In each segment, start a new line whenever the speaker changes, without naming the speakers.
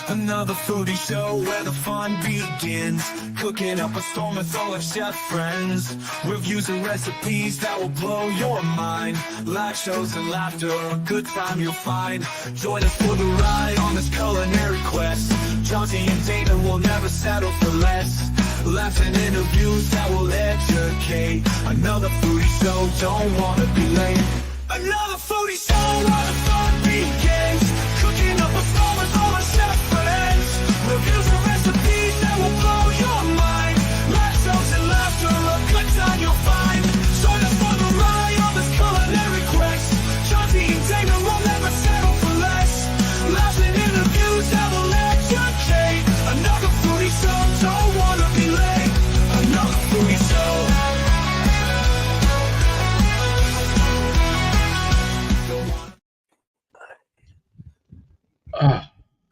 Another foodie show where the fun begins. Cooking up a storm with all our chef friends. Reviews and recipes that will blow your mind. Live shows and laughter, a good time you'll find. Join us for the ride on this culinary quest. Johnsy and Damon will never settle for less. Laughs and interviews that will educate. Another foodie show, don't wanna be late. Another foodie show where the fun begins. Cooking up a storm with all our chef friends. Reviews and recipes that will blow your mind. Live shows and laughter, a good time you'll find. Join us for the ride on this culinary quest. Johnsy and Damon will never settle for less. Laughs and interviews that will educate. Another foodie show, don't wanna be late. Another foodie show.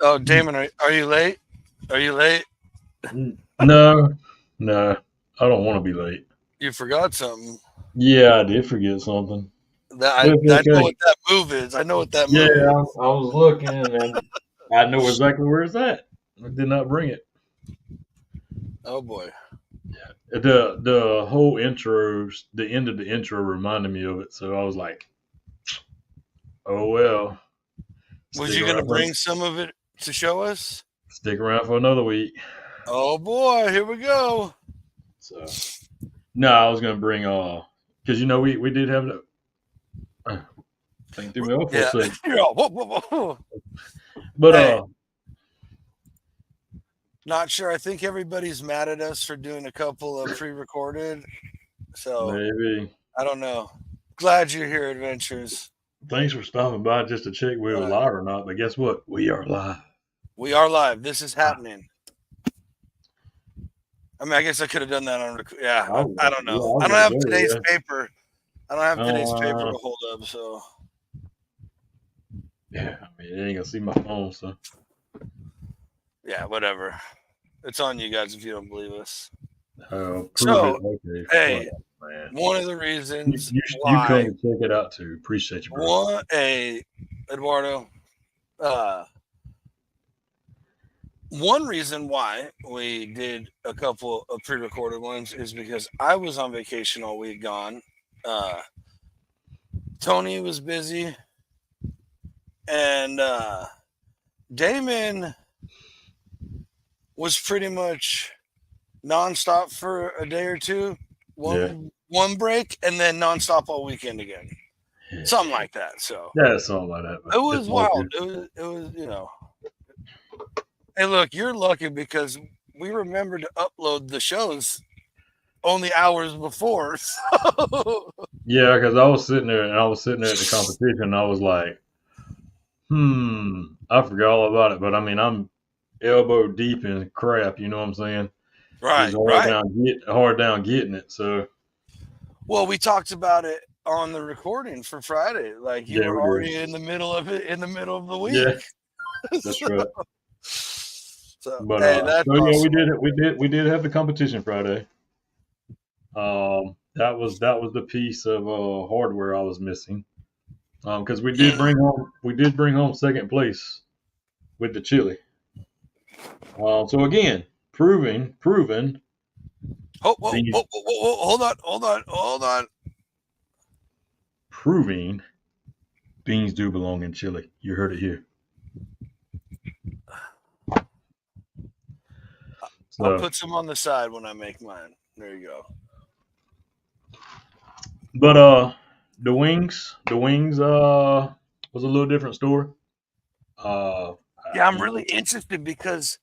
Oh, Damon, are you late? Are you late?
No, I don't want to be late.
You forgot something.
Yeah, I did forget something.
I know what that move is. I know what that move is.
Yeah, I was looking and I know exactly where it's at. I did not bring it.
Oh boy.
The whole intros, the end of the intro reminded me of it, so I was like, oh well.
Was you gonna bring some of it to show us?
Stick around for another week.
Oh boy, here we go.
So no, I was gonna bring because we did have the thing threw me off for a second.
Whoa.
But
hey, not sure. I think everybody's mad at us for doing a couple of pre-recorded. So
maybe.
I don't know. Glad you're here, Adventures.
Thanks for stopping by just to check we were live or not. But guess what? We are live.
We are live. This is happening. I mean, I guess I could have done that on. Yeah, I don't know. I don't have today's paper. I don't have today's paper to hold up. So.
Yeah, I mean, you ain't gonna see my phone, so.
Yeah, whatever. It's on you guys if you don't believe us.
So, okay.
Hey, one of the reasons
you come and check it out too. Appreciate you, bro.
Eduardo. One reason why we did a couple of pre-recorded ones is because I was on vacation all week gone. Tony was busy, and Damon was pretty much nonstop for a day or two. One break, and then nonstop all weekend again. Yeah. Something like that. So
yeah, something like that.
It was wild. It was. Hey, look, you're lucky because we remembered to upload the shows only hours before. So.
Yeah, because I was sitting there at the competition, and I was like, I forgot all about it. But I mean, I'm elbow deep in crap. You know what I'm saying?
Right.
Hard down getting it. So.
Well, we talked about it on the recording for Friday. Like you were already in the middle of it, in the middle of the week.
Yeah, that's right.
So,
but
that's awesome.
we did have the competition Friday. That was the piece of hardware I was missing. Because we did bring home second place with the chili. So again, proven.
Hold on.
Proving beans do belong in chili. You heard it here. So,
I'll put some on the side when I make mine. There you go.
But the wings was a little different story.
Yeah, I'm really interested because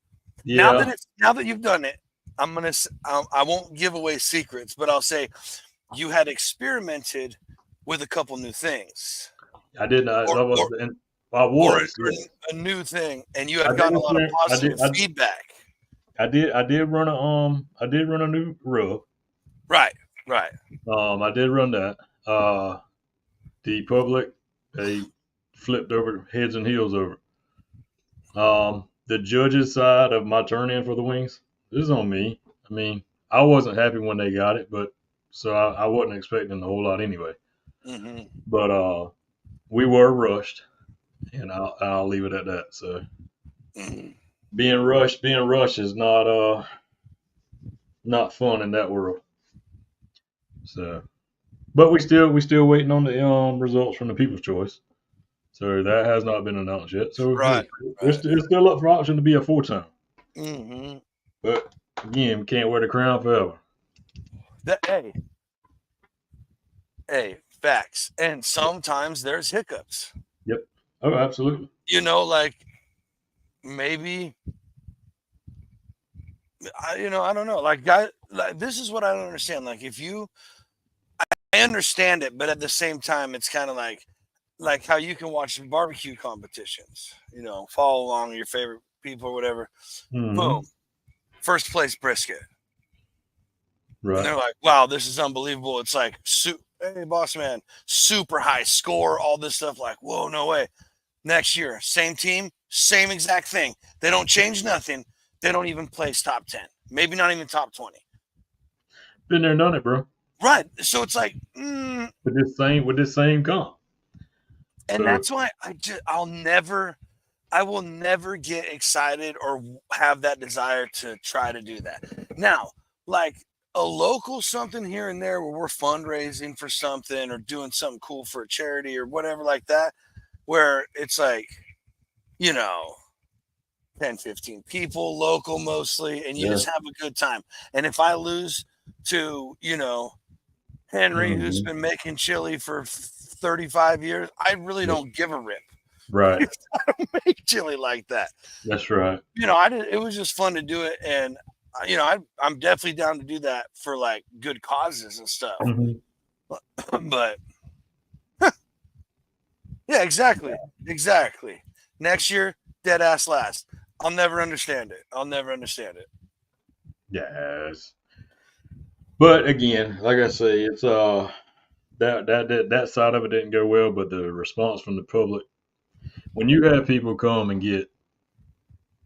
now that you've done it, I won't give away secrets, but I'll say you had experimented with a couple new things.
I did not.
A new thing, and you had gotten a lot of positive feedback.
I did run a new rub.
Right.
I did run that. The public, they flipped over heads and heels over. The judges' side of my turn in for the wings, this is on me. I mean, I wasn't happy when they got it, but so I wasn't expecting a whole lot anyway.
Mm-hmm.
But we were rushed, and I'll leave it at that. So being rushed is not fun in that world. So, but we still waiting on the results from the People's Choice. So that has not been announced yet. So
right.
It's still up for option to be a full-time.
Mm-hmm.
But again, we can't wear the crown forever.
Hey, facts. And sometimes there's hiccups.
Yep. Oh, absolutely.
You know, like maybe, I don't know. Like, this is what I don't understand. Like, I understand it, but at the same time, it's kind of like how you can watch barbecue competitions, follow along your favorite people or whatever.
Mm-hmm.
Boom. First place brisket.
Right.
And they're like, wow, this is unbelievable. It's like, hey, boss man, super high score, all this stuff. Like, whoa, no way. Next year, same team, same exact thing. They don't change nothing. They don't even place top 10. Maybe not even top 20.
Been there and done it, bro.
Right. So it's like,
with this same comp.
And that's why I will never get excited or have that desire to try to do that. Now, like a local something here and there where we're fundraising for something or doing something cool for a charity or whatever like that, where it's like, 10, 15 people, local mostly, and you just have a good time. And if I lose to, Henry, who's been making chili for 35 years, I really don't give a rip.
Right.
I don't make chili like that.
That's right.
It was just fun to do it. And, I'm definitely down to do that for like good causes and stuff.
Mm-hmm.
But yeah, exactly. Next year, dead ass last. I'll never understand it.
Yes. But again, like I say, it's that side of it didn't go well, but the response from the public, when you have people come and get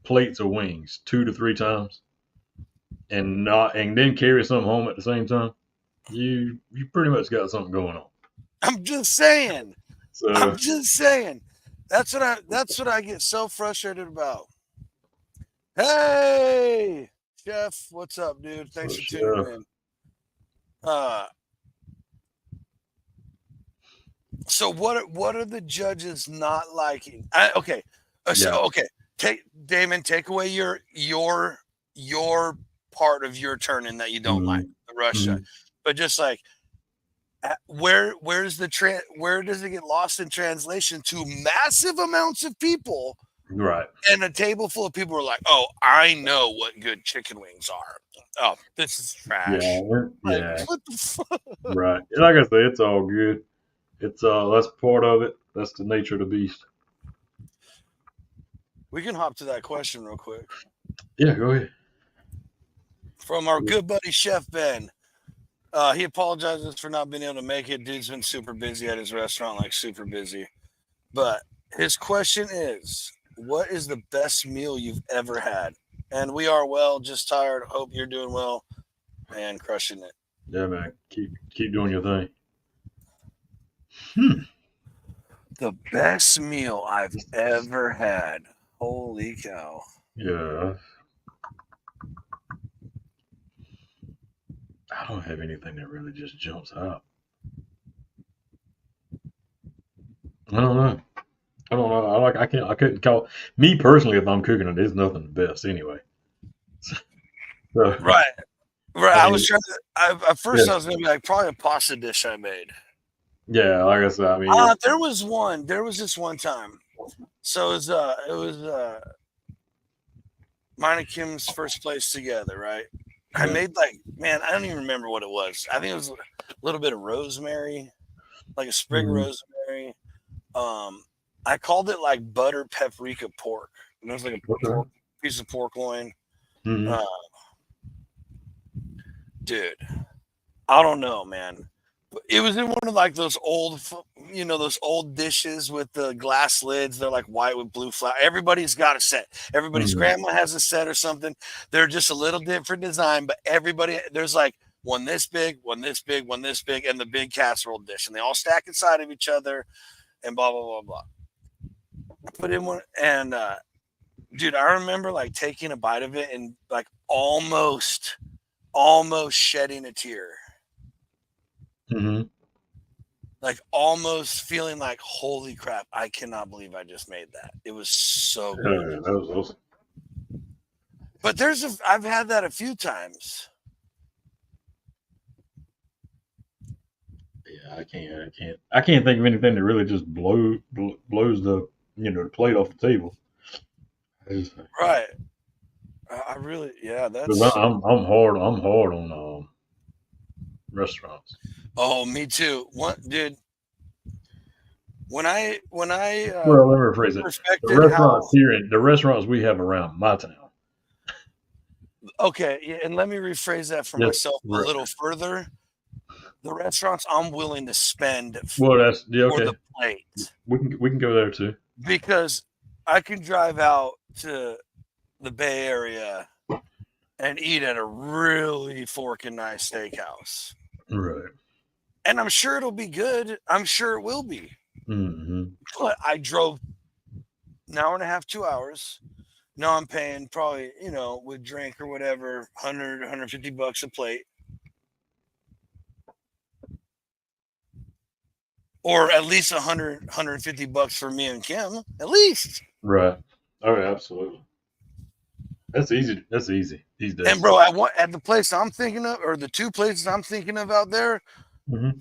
plates of wings 2 to 3 times and then carry something home at the same time, you pretty much got something going on.
I'm just saying. That's what I get so frustrated about. Hey, Chef, what's up, dude? Thanks for tuning in. So what are the judges not liking? Take away your part of your turn-in that you don't like, the Russia. But just like where does it get lost in translation to massive amounts of people?
Right.
And a table full of people are like, oh, I know what good chicken wings are. Oh, this is trash.
Yeah.
What the fuck?
Right. Like I say, it's all good. It's that's part of it. That's the nature of the beast.
We can hop to that question real quick.
Yeah, go ahead.
From our good buddy Chef Ben. He apologizes for not being able to make it. Dude's been super busy at his restaurant, like super busy. But his question is, what is the best meal you've ever had? And we are well, just tired. Hope you're doing well and crushing it.
Yeah, man. Keep doing your thing.
The best meal I've ever had. Holy cow.
Yeah. I don't have anything that really just jumps out. I don't know. I couldn't call me personally if I'm cooking it. There's nothing the best anyway. So,
right. I was trying to. At first, I was gonna be like probably a pasta dish I made.
Yeah, like I said,
there was one. There was this one time. So it was mine and Kim's first place together, right? I made I don't even remember what it was. I think it was a little bit of rosemary, like a sprig of rosemary. I called it like butter paprika pork. And it was like a piece of pork loin. Dude, I don't know, man. It was in one of like those old, those old dishes with the glass lids. They're like white with blue flour. Everybody's got a set. Everybody's grandma has a set or something. They're just a little different design, but there's like one this big, one this big, one this big, and the big casserole dish. And they all stack inside of each other. and blah blah blah blah. I put in one, and dude, I remember like taking a bite of it and like almost shedding a tear.
Mm-hmm.
Like almost feeling like, holy crap, I cannot believe I just made that. It was so good.
Yeah, that was awesome.
But I've had that a few times.
Yeah, I can't think of anything that really just blows the the plate off the table.
Right. I really, yeah,
Because
that's.
I'm hard on restaurants.
Oh, me too. What, dude? When I
Well, let me rephrase it. The restaurants we have around my town.
Okay, yeah, and let me rephrase that for myself a little further. The restaurants I'm willing to spend for the plate.
We can go there too.
Because I can drive out to the Bay Area and eat at a really forking nice steakhouse.
Right.
And I'm sure it'll be good. I'm sure it will be.
Mm-hmm.
But I drove an hour and a half, 2 hours. Now I'm paying probably, with drink or whatever, $100, $150 a plate. Or at least $100, $150 for me and Kim, at least.
Right. Oh, yeah, absolutely. That's easy. That's easy these days.
And bro, at the place I'm thinking of, or the two places I'm thinking of out there,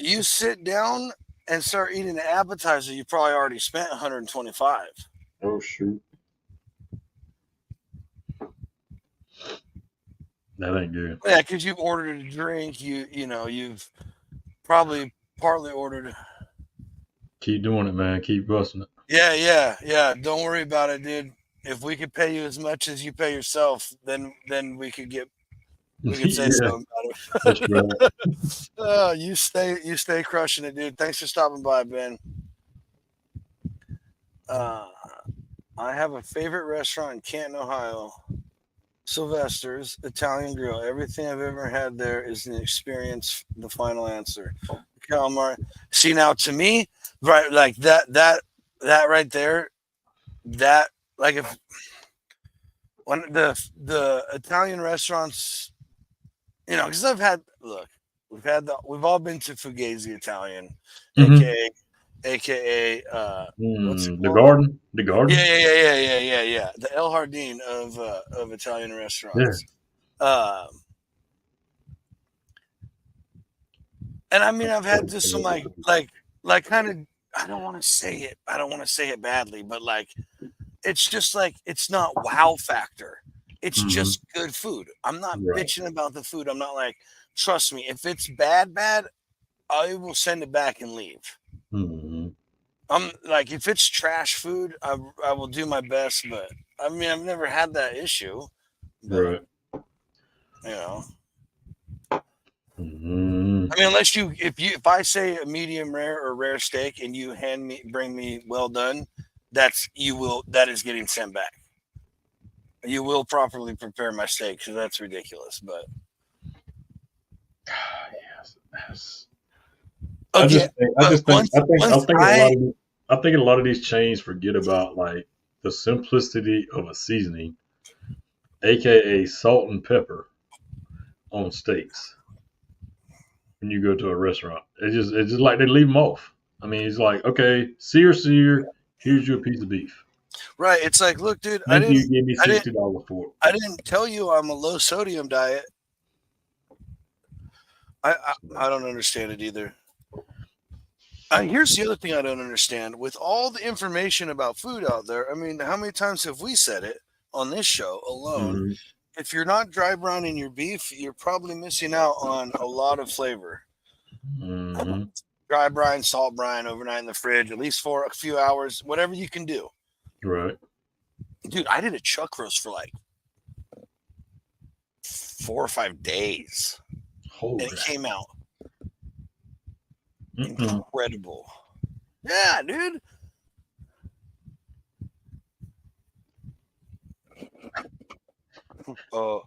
you sit down and start eating the appetizer, you probably already spent $125.
Oh shoot. That ain't good.
Yeah, because you've ordered a drink, you've probably partly ordered.
Keep doing it, man. Keep busting it.
Yeah. Don't worry about it, dude. If we could pay you as much as you pay yourself, then we could say something about it. That's right. You stay crushing it, dude. Thanks for stopping by, Ben. I have a favorite restaurant in Canton, Ohio. Sylvester's Italian Grill. Everything I've ever had there is an experience. The final answer. Calamari. See, now to me, right, like that right there, that, like, if when the Italian restaurants, because we've all been to Fugazi Italian, aka what's it called?
The Garden.
Yeah. The El Jardín of Italian restaurants. Yeah. And I mean, I've had just some like kind of, I don't want to say it badly, but like, it's just like, it's not wow factor. It's just good food. I'm not bitching about the food. I'm not like, trust me, if it's bad, I will send it back and leave. I'm like, if it's trash food, I will do my best, but I mean, I've never had that issue. But, I mean, if I say a medium rare or rare steak and you bring me well done, that is getting sent back. You will properly prepare my steak, because that's ridiculous. But
yes.
Okay.
I think a lot of these chains forget about like the simplicity of a seasoning, aka salt and pepper, on steaks. When you go to a restaurant, it's just like they leave them off. I mean, it's like, okay, sear. Here's your piece of beef.
Right. It's like, look, dude,
you gave me $60 for it.
I didn't tell you I'm a low sodium diet. I don't understand it either. Here's the other thing I don't understand. With all the information about food out there, I mean, how many times have we said it on this show alone? If you're not dry brining your beef, you're probably missing out on a lot of flavor. Dry brine, salt brine, overnight in the fridge, at least for a few hours, whatever you can do.
Right.
Dude, I did a chuck roast for like 4 or 5 days.
Holy.
And it came out incredible. Yeah, dude. Oh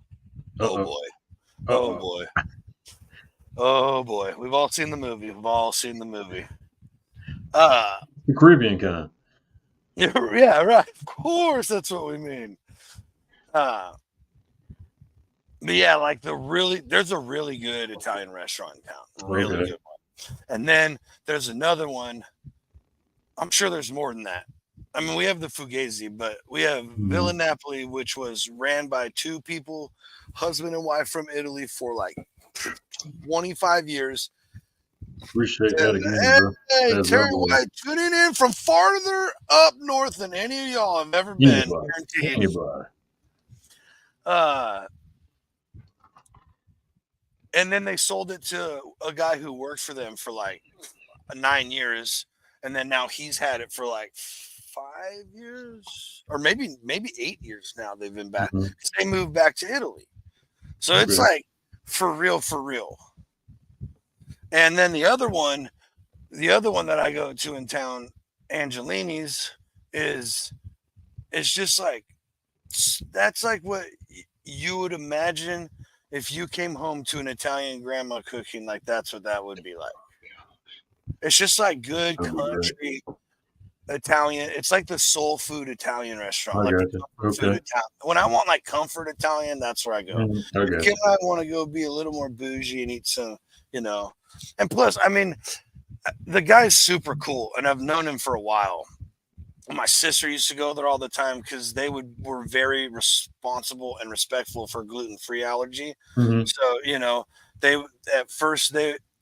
boy. We've all seen the movie.
The Caribbean kind.
Yeah, right. Of course, that's what we mean. But yeah, like there's a really good Italian restaurant in town. Really good one. And then there's another one. I'm sure there's more than that. I mean, we have the Fugazi, but we have Villa Napoli, which was ran by two people, husband and wife from Italy for like 25 years.
Appreciate that again, bro.
Hey, Terry White, tuning in from farther up north than any of y'all have ever been.
Anybody.
And then they sold it to a guy who worked for them for like 9 years. And then now he's had it for like 5 years or maybe 8 years now. They've been back because they moved back to Italy. So it's like for real. And then the other one that I go to in town, Angelini's, is just like, that's like what you would imagine if you came home to an Italian grandma cooking. Like that's what that would be like. It's just like good country Italian. It's like the soul food Italian restaurant. When I want like comfort Italian, that's where I go. If I want to go be a little more bougie and eat some, and plus, I mean, the guy's super cool, and I've known him for a while. My sister used to go there all the time because they were very responsible and respectful for gluten-free allergy. So,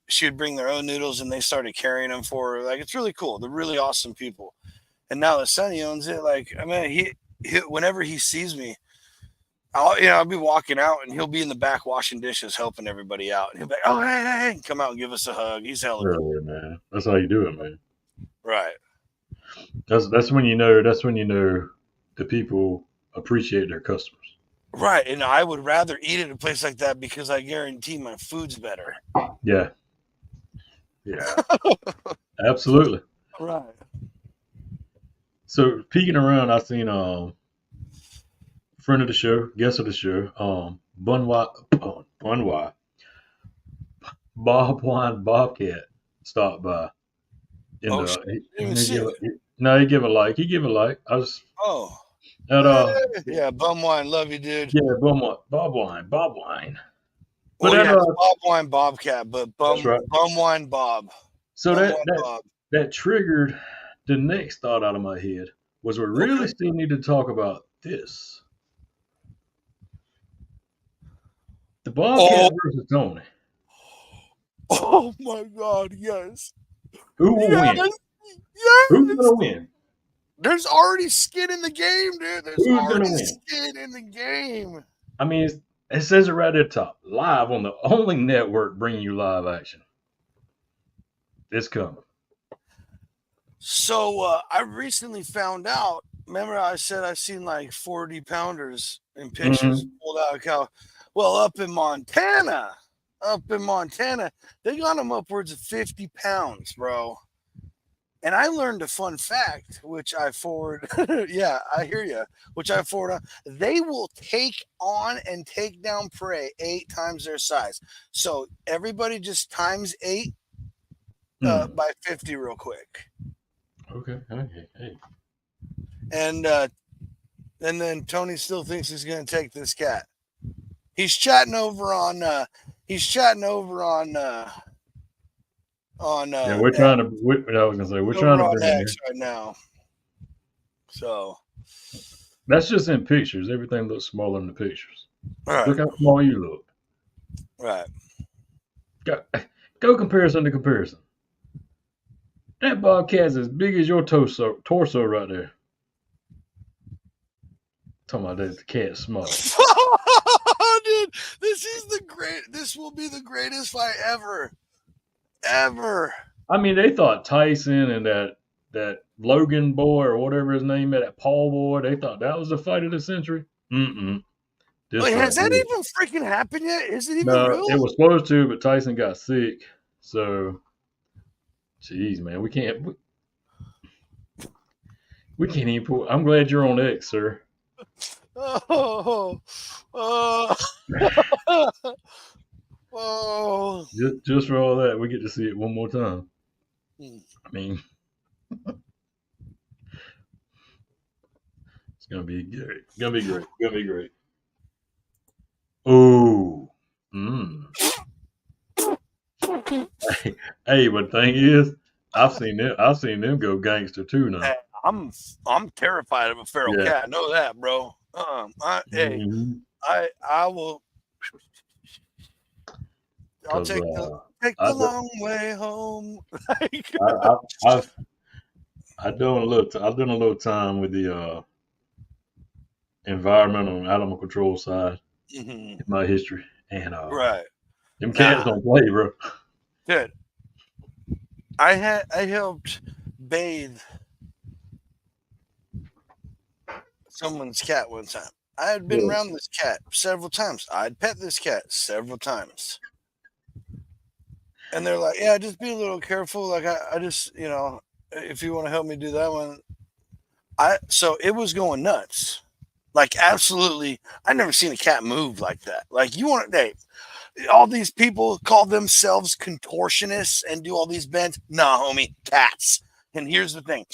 she would bring their own noodles and they started carrying them for her. Like, it's really cool. They're really awesome people. And now that Sonny owns it, like, I mean, he whenever he sees me, I'll be walking out and he'll be in the back washing dishes, helping everybody out. And he'll be like, oh, hey, come out and give us a hug. He's hella
cool. Man. That's how you do it, man.
Right.
That's when you know the people appreciate their customers.
Right. And I would rather eat at a place like that because I guarantee my food's better.
Yeah. Yeah. Absolutely.
Right.
So peeking around, I seen friend of the show, guest of the show, Bunwai, Bob Wine Bobcat stopped by. He gave a like. I was
yeah, Bum Wine, love you, dude.
Yeah, Bob Wine.
But Bob Wine Bobcat, but Bum Wine Bob.
So that triggered the next thought out of my head was we really still need to talk about this. The Bobcat versus Tony.
Oh my God, yes.
Who will win?
Yes.
Who's gonna win?
There's already skin in the game, dude. There's already skin in the game.
I mean, it says it right at the top. Live on the only network bringing you live action. It's coming.
So I recently found out. Remember, I said I seen like 40 pounders in pictures pulled out of cow. Well, up in Montana, they got them upwards of 50 pounds, bro. And I learned a fun fact, which I forward. Yeah, I hear you. Which I forward on. They will take on and take down prey 8 times their size. So everybody just times 8 by 50 real quick.
Okay. Hey.
And then Tony still thinks he's going to take this cat. He's chatting over on. Yeah,
we're trying to. I was gonna say we're trying to bring
X right now. So
that's just in pictures. Everything looks smaller in the pictures.
Right.
Look how small you look.
Right.
Go comparison to comparison. That Bobcat's as big as your torso right there. Talking about that the cat's small.
Dude, this will be the greatest fight ever.
I mean, they thought Tyson and that Logan boy or whatever his name is, that Paul boy, they thought that was the fight of the century.
Wait, has that even freaking happened yet? Is it even real?
It was supposed to, but Tyson got sick. So, jeez, man, we can't even pull. I'm glad you're on X, sir.
Oh.
Just for all that, we get to see it one more time. I mean, It's gonna be great. Gonna be great. Gonna be great. Ooh. Mm. Hey, but the thing is, I've seen them. I've seen them go gangster too now.
Hey, I'm terrified of a feral
Yeah.
cat. Know that, bro.
Mhm.
I will. I'll
'Cause,
take
I,
the long way home. Like,
I, I've done a little. I've done a little time with the environmental and animal control side
mhm.
in my history, and
Right.
them cats
Nah,
don't play, bro.
dude. I helped bathe someone's cat one time. I had been
Yeah.
around this cat several times. I'd pet this cat several times. And they're like, yeah, just be a little careful. Like I just, if you want to help me do that one. So it was going nuts. Like absolutely, I never seen a cat move like that. Like you want to, all these people call themselves contortionists and do all these bends. Nah, homie, cats. And here's the thing.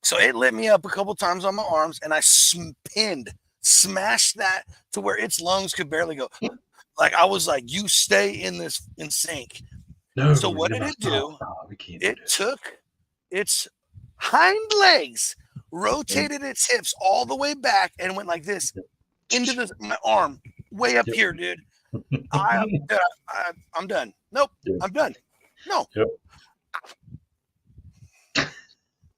So it lit me up a couple times on my arms, and I smashed that to where its lungs could barely go. Like I was like, you stay in sync. So
No,
what
you
did
gotta
it
stop.
do?
Stop. We can't do
It
this.
took its hind legs, rotated its hips all the way back, and went like this into my arm, way up
Yep.
here, dude. I'm done. Nope,
Yep.
I'm done. No.
Yep.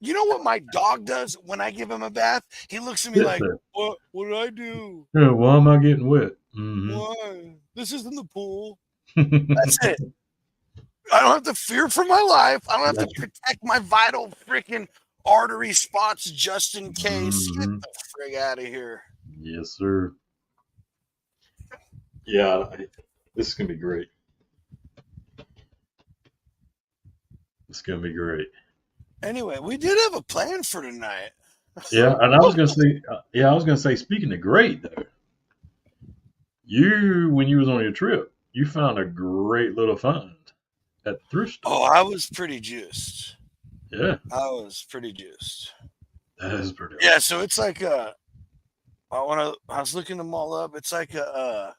You know what my dog does when I give him a bath? He looks at me
Sit
like,
there.
"What? What did I do?
Yeah, why am I getting wet? Mm-hmm.
Why? This isn't the pool." That's it. I don't have to fear for my life. I don't have to
Gotcha.
protect my vital freaking artery spots just in case. Get
Mm-hmm.
the frig out of here.
Yes, sir. Yeah, this is gonna be great. It's gonna be great.
Anyway, we did have a plan for tonight.
Yeah, and I was gonna say, I was gonna say, speaking of great though, when you was on your trip, you found a great little find at the thrift
Oh,
store.
I was pretty juiced.
Yeah,
I was pretty juiced.
that is pretty
Yeah,
awesome.
so it's like I was looking them all up. It's like a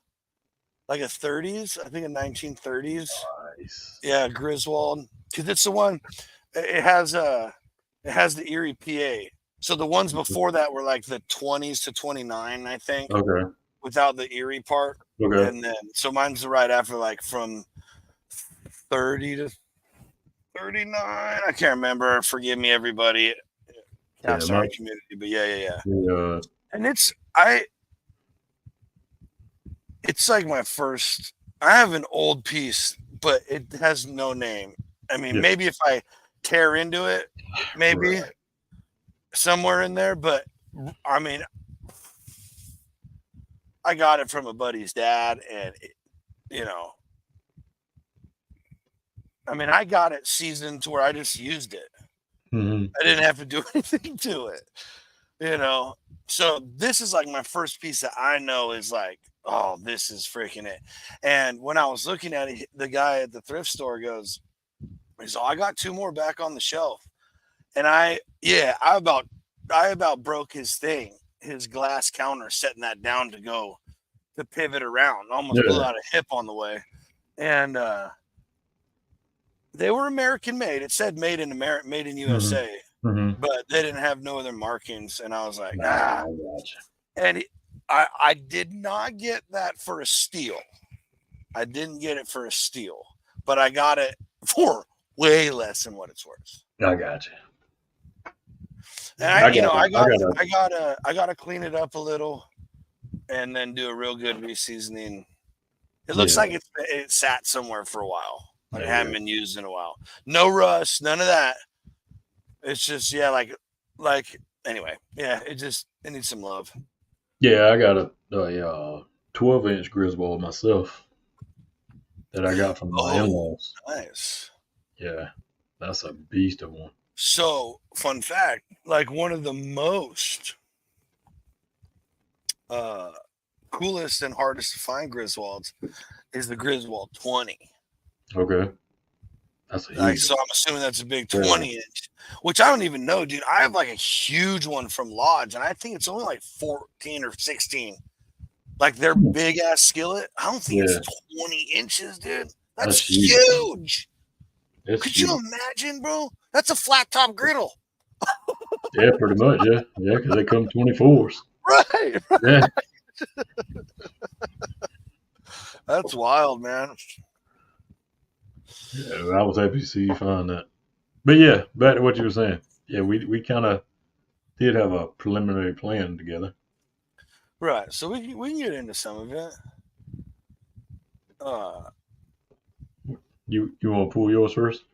30s, I think a 1930s.
Nice.
Yeah, Griswold, because it's the one. It has the Erie, PA. So the ones before that were like the 20s to 29, I think,
Okay.
without the Erie part.
Okay.
And then so mine's right after, like from 30 to 39. I can't remember. Forgive me, everybody.
Yeah,
Counts in our community, but yeah.
yeah,
And it's like my first. I have an old piece, but it has no name. I mean,
yeah,
maybe if I tear into it, maybe
right.
somewhere in there. But I mean, I got it from a buddy's dad, and I mean, I got it seasoned to where I just used it.
Mm-hmm.
I didn't have to do anything to it. So this is like my first piece that I know is like, oh, this is freaking it. And when I was looking at it, the guy at the thrift store goes, he's all, I got two more back on the shelf. And I about broke his thing, his glass counter, setting that down to pivot around. Almost blew
Yeah.
out a hip on the way. And they were American made. It said made in America, made in USA,
Mm-hmm.
but they didn't have no other markings. And I was like,
Nah, I gotcha.
And I did not get that for a steal. I didn't get it for a steal, but I got it for way less than what it's worth.
I gotcha.
And I gotta clean it up a little, and then do a real good reseasoning. It looks like it sat somewhere for a while. Like it hadn't been used in a while. No rust, none of that. It's just anyway, yeah. It needs some love.
Yeah, I got a 12-inch Griswold myself that I got from my in-laws.
Nice.
Yeah, that's a beast of one.
So, fun fact, like one of the most coolest and hardest to find Griswolds is the Griswold 20.
Okay. That's a huge
like, so I'm assuming that's a big 20 inch, which I don't even know, dude. I have like a huge one from Lodge, and I think it's only like 14 or 16. Like their big ass skillet. I don't think it's 20 inches, dude. That's huge. Could you imagine, bro? That's a flat top griddle.
Yeah, pretty much. Yeah, because they come 24s.
Right.
Yeah.
That's wild, man.
Yeah, I was happy to see you find that. But yeah, back to what you were saying. Yeah, we kind of did have a preliminary plan together.
Right. So we can get into some of it.
You want to pull yours first?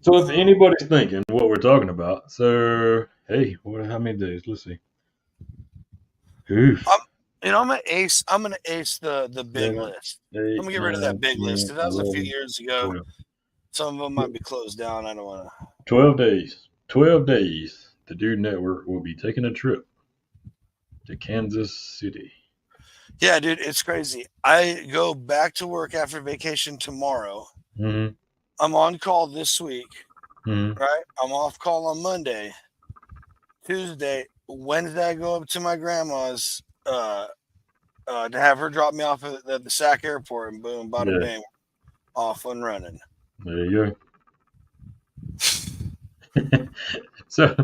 So if anybody's thinking what we're talking about, so hey, how many days? Let's see. Oof.
I'm gonna ace the big list. I'm gonna get rid of that big list. That was a few years ago.
12.
Some of them might be closed down. I don't want to.
12 days. 12 days. The Dude Network will be taking a trip to Kansas City.
Yeah, dude, it's crazy. I go back to work after vacation tomorrow.
Mm-hmm.
I'm on call this week.
Mm-hmm.
Right? I'm off call on Monday. Tuesday, Wednesday, I go up to my grandma's to have her drop me off at the Sac Airport, and boom, bada bang, off and running.
There you go. so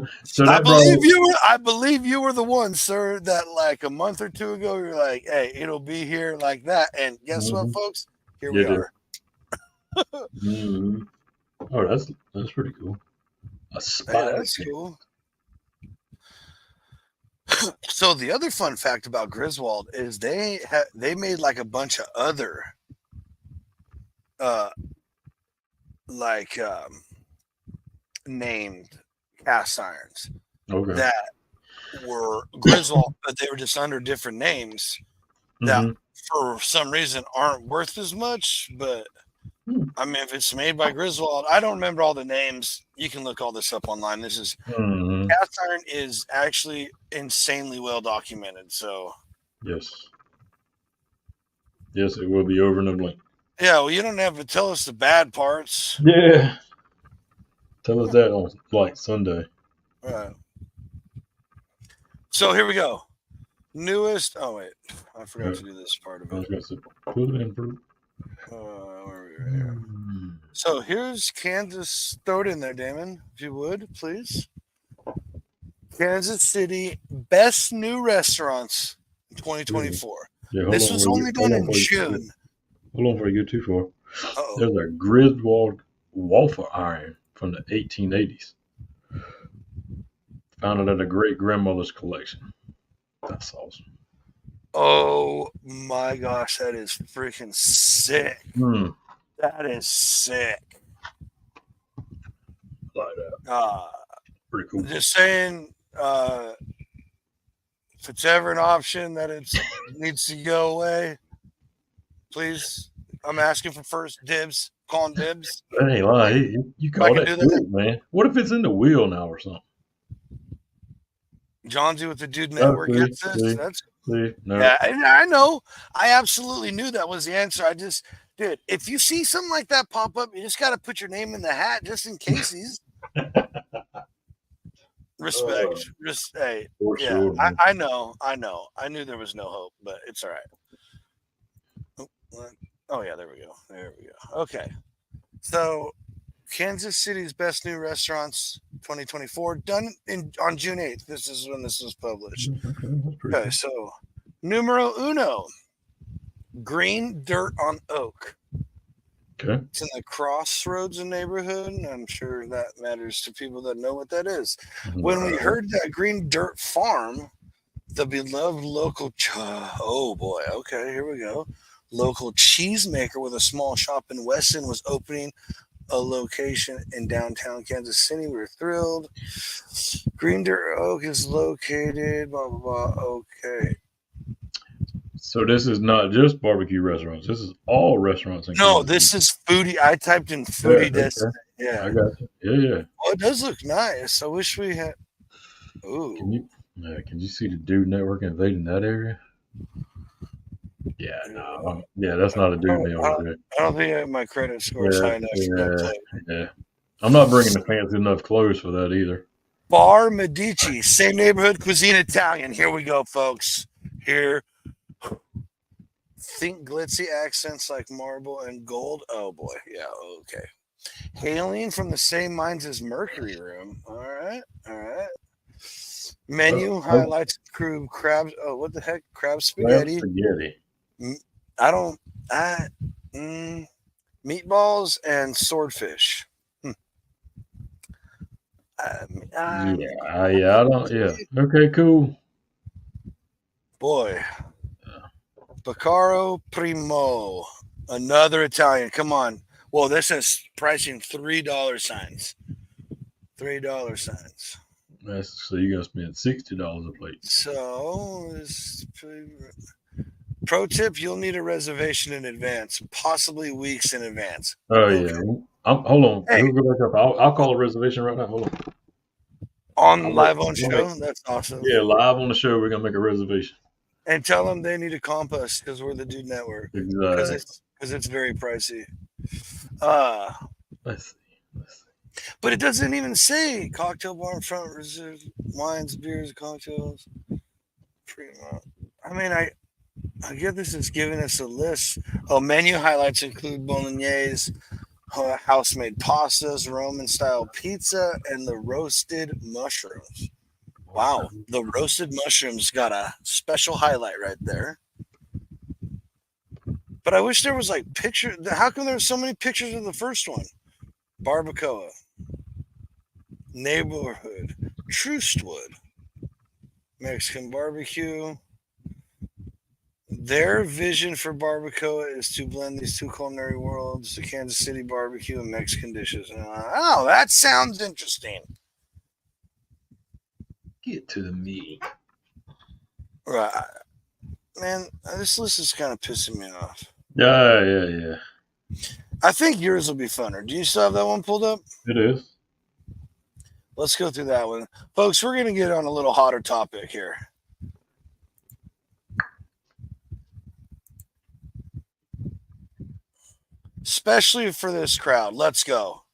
I believe you were the one, sir, that like a month or two ago you're like, hey, it'll be here like that. And guess what, folks? Here we are.
Mm-hmm. Oh, that's pretty cool. A spy.
Hey, that's cool. So the other fun fact about Griswold is they made like a bunch of other named cast irons that were Griswold, but they were just under different names that for some reason aren't worth as much. But I mean, if it's made by Griswold, I don't remember all the names. You can look all this up online. This is cast iron is actually insanely well documented. So
yes, it will be over in a blink.
Yeah, well, you don't have to tell us the bad parts.
Yeah, tell us that on like Sunday.
Right. So here we go. Newest. Oh wait, I forgot to do this part of it.
I was going to say, put it in fruit.
Where are we right here? So here's Kansas. Throw it in there, Damon, if you would, please. Kansas City best new restaurants in 2024.
Yeah,
this was only done in June.
Hold on before you go too far. There's a Griswold waffle iron from the 1880s. Found it at a great grandmother's collection. That's awesome.
Oh my gosh, that is freaking sick. That is sick.
Like that. Pretty cool.
Just saying, if it's ever an option that it needs to go away, please, I'm asking for first dibs. Calling dibs.
That ain't lie. You call that good, man. What if it's in the wheel now or something?
Johnsy with the Dude Network gets this. That's
no.
Yeah, I know. I absolutely knew that was the answer. I just, dude, if you see something like that pop up, you just got to put your name in the hat just in case he's. Respect. Just hey. Sure, I know. I knew there was no hope, but it's all right. Oh yeah, there we go. Okay. So Kansas City's best new restaurants 2024 done on June 8th. This is when this was published. Okay, so numero uno, Green Dirt on Oak.
Okay.
It's in the Crossroads neighborhood. I'm sure that matters to people that know what that is. When we heard that Green Dirt Farm, the beloved local oh boy, okay, here we go. Local cheesemaker with a small shop in Weston was opening a location in downtown Kansas City. We were thrilled. Green Dirt Oak is located, blah, blah, blah. Okay.
So this is not just barbecue restaurants. This is all restaurants.
No, this is foodie. I typed in foodie.
Yeah. I got you. Yeah.
Oh, it does look nice. I wish we had. Ooh.
Can you see the Dude Network invading that area? Yeah, no. Yeah, that's not a dude name over there.
I don't think my credit score is high enough for that type.
Yeah. I'm not bringing the fancy enough clothes for that either.
Bar Medici, same neighborhood, cuisine Italian. Here we go, folks. Here. Think glitzy accents like marble and gold. Oh boy, yeah, okay. Hailing from the same mines as Mercury Room. All right. Menu highlights crew crabs. Oh, what the heck? Crab spaghetti. I don't. Meatballs and swordfish.
I don't. Yeah. Okay. Cool.
Boy. Baccaro Primo, another Italian. Come on. Well, this is pricing $3 signs. $3 signs.
So you gotta spend $60 a plate.
So, pro tip: you'll need a reservation in advance, possibly weeks in advance.
Oh okay. Yeah. Hold on. Hey. We'll go back up. I'll call a reservation right now. Hold on.
Live on show. That's awesome.
Yeah, live on the show. We're gonna make a reservation.
And tell them they need a compass because we're the Dude Network.
Exactly.
Because it's very pricey.
Let's see.
But it doesn't even say cocktail bar in front, reserve wines, beers, cocktails. I mean, I get this is giving us a list. Oh, menu highlights include bolognese, house-made pastas, Roman-style pizza, and the roasted mushrooms. Wow, the roasted mushrooms got a special highlight right there. But I wish there was like pictures. How come there's so many pictures of the first one? Barbacoa, neighborhood, Trustwood, Mexican barbecue. Their vision for barbacoa is to blend these two culinary worlds, the Kansas City barbecue and Mexican dishes. Oh, that sounds interesting.
Get to the meat.
Right. Man, this list is kind of pissing me off.
Yeah.
I think yours will be funner. Do you still have that one pulled up?
It is.
Let's go through that one. Folks, we're going to get on a little hotter topic here. Especially for this crowd. Let's go.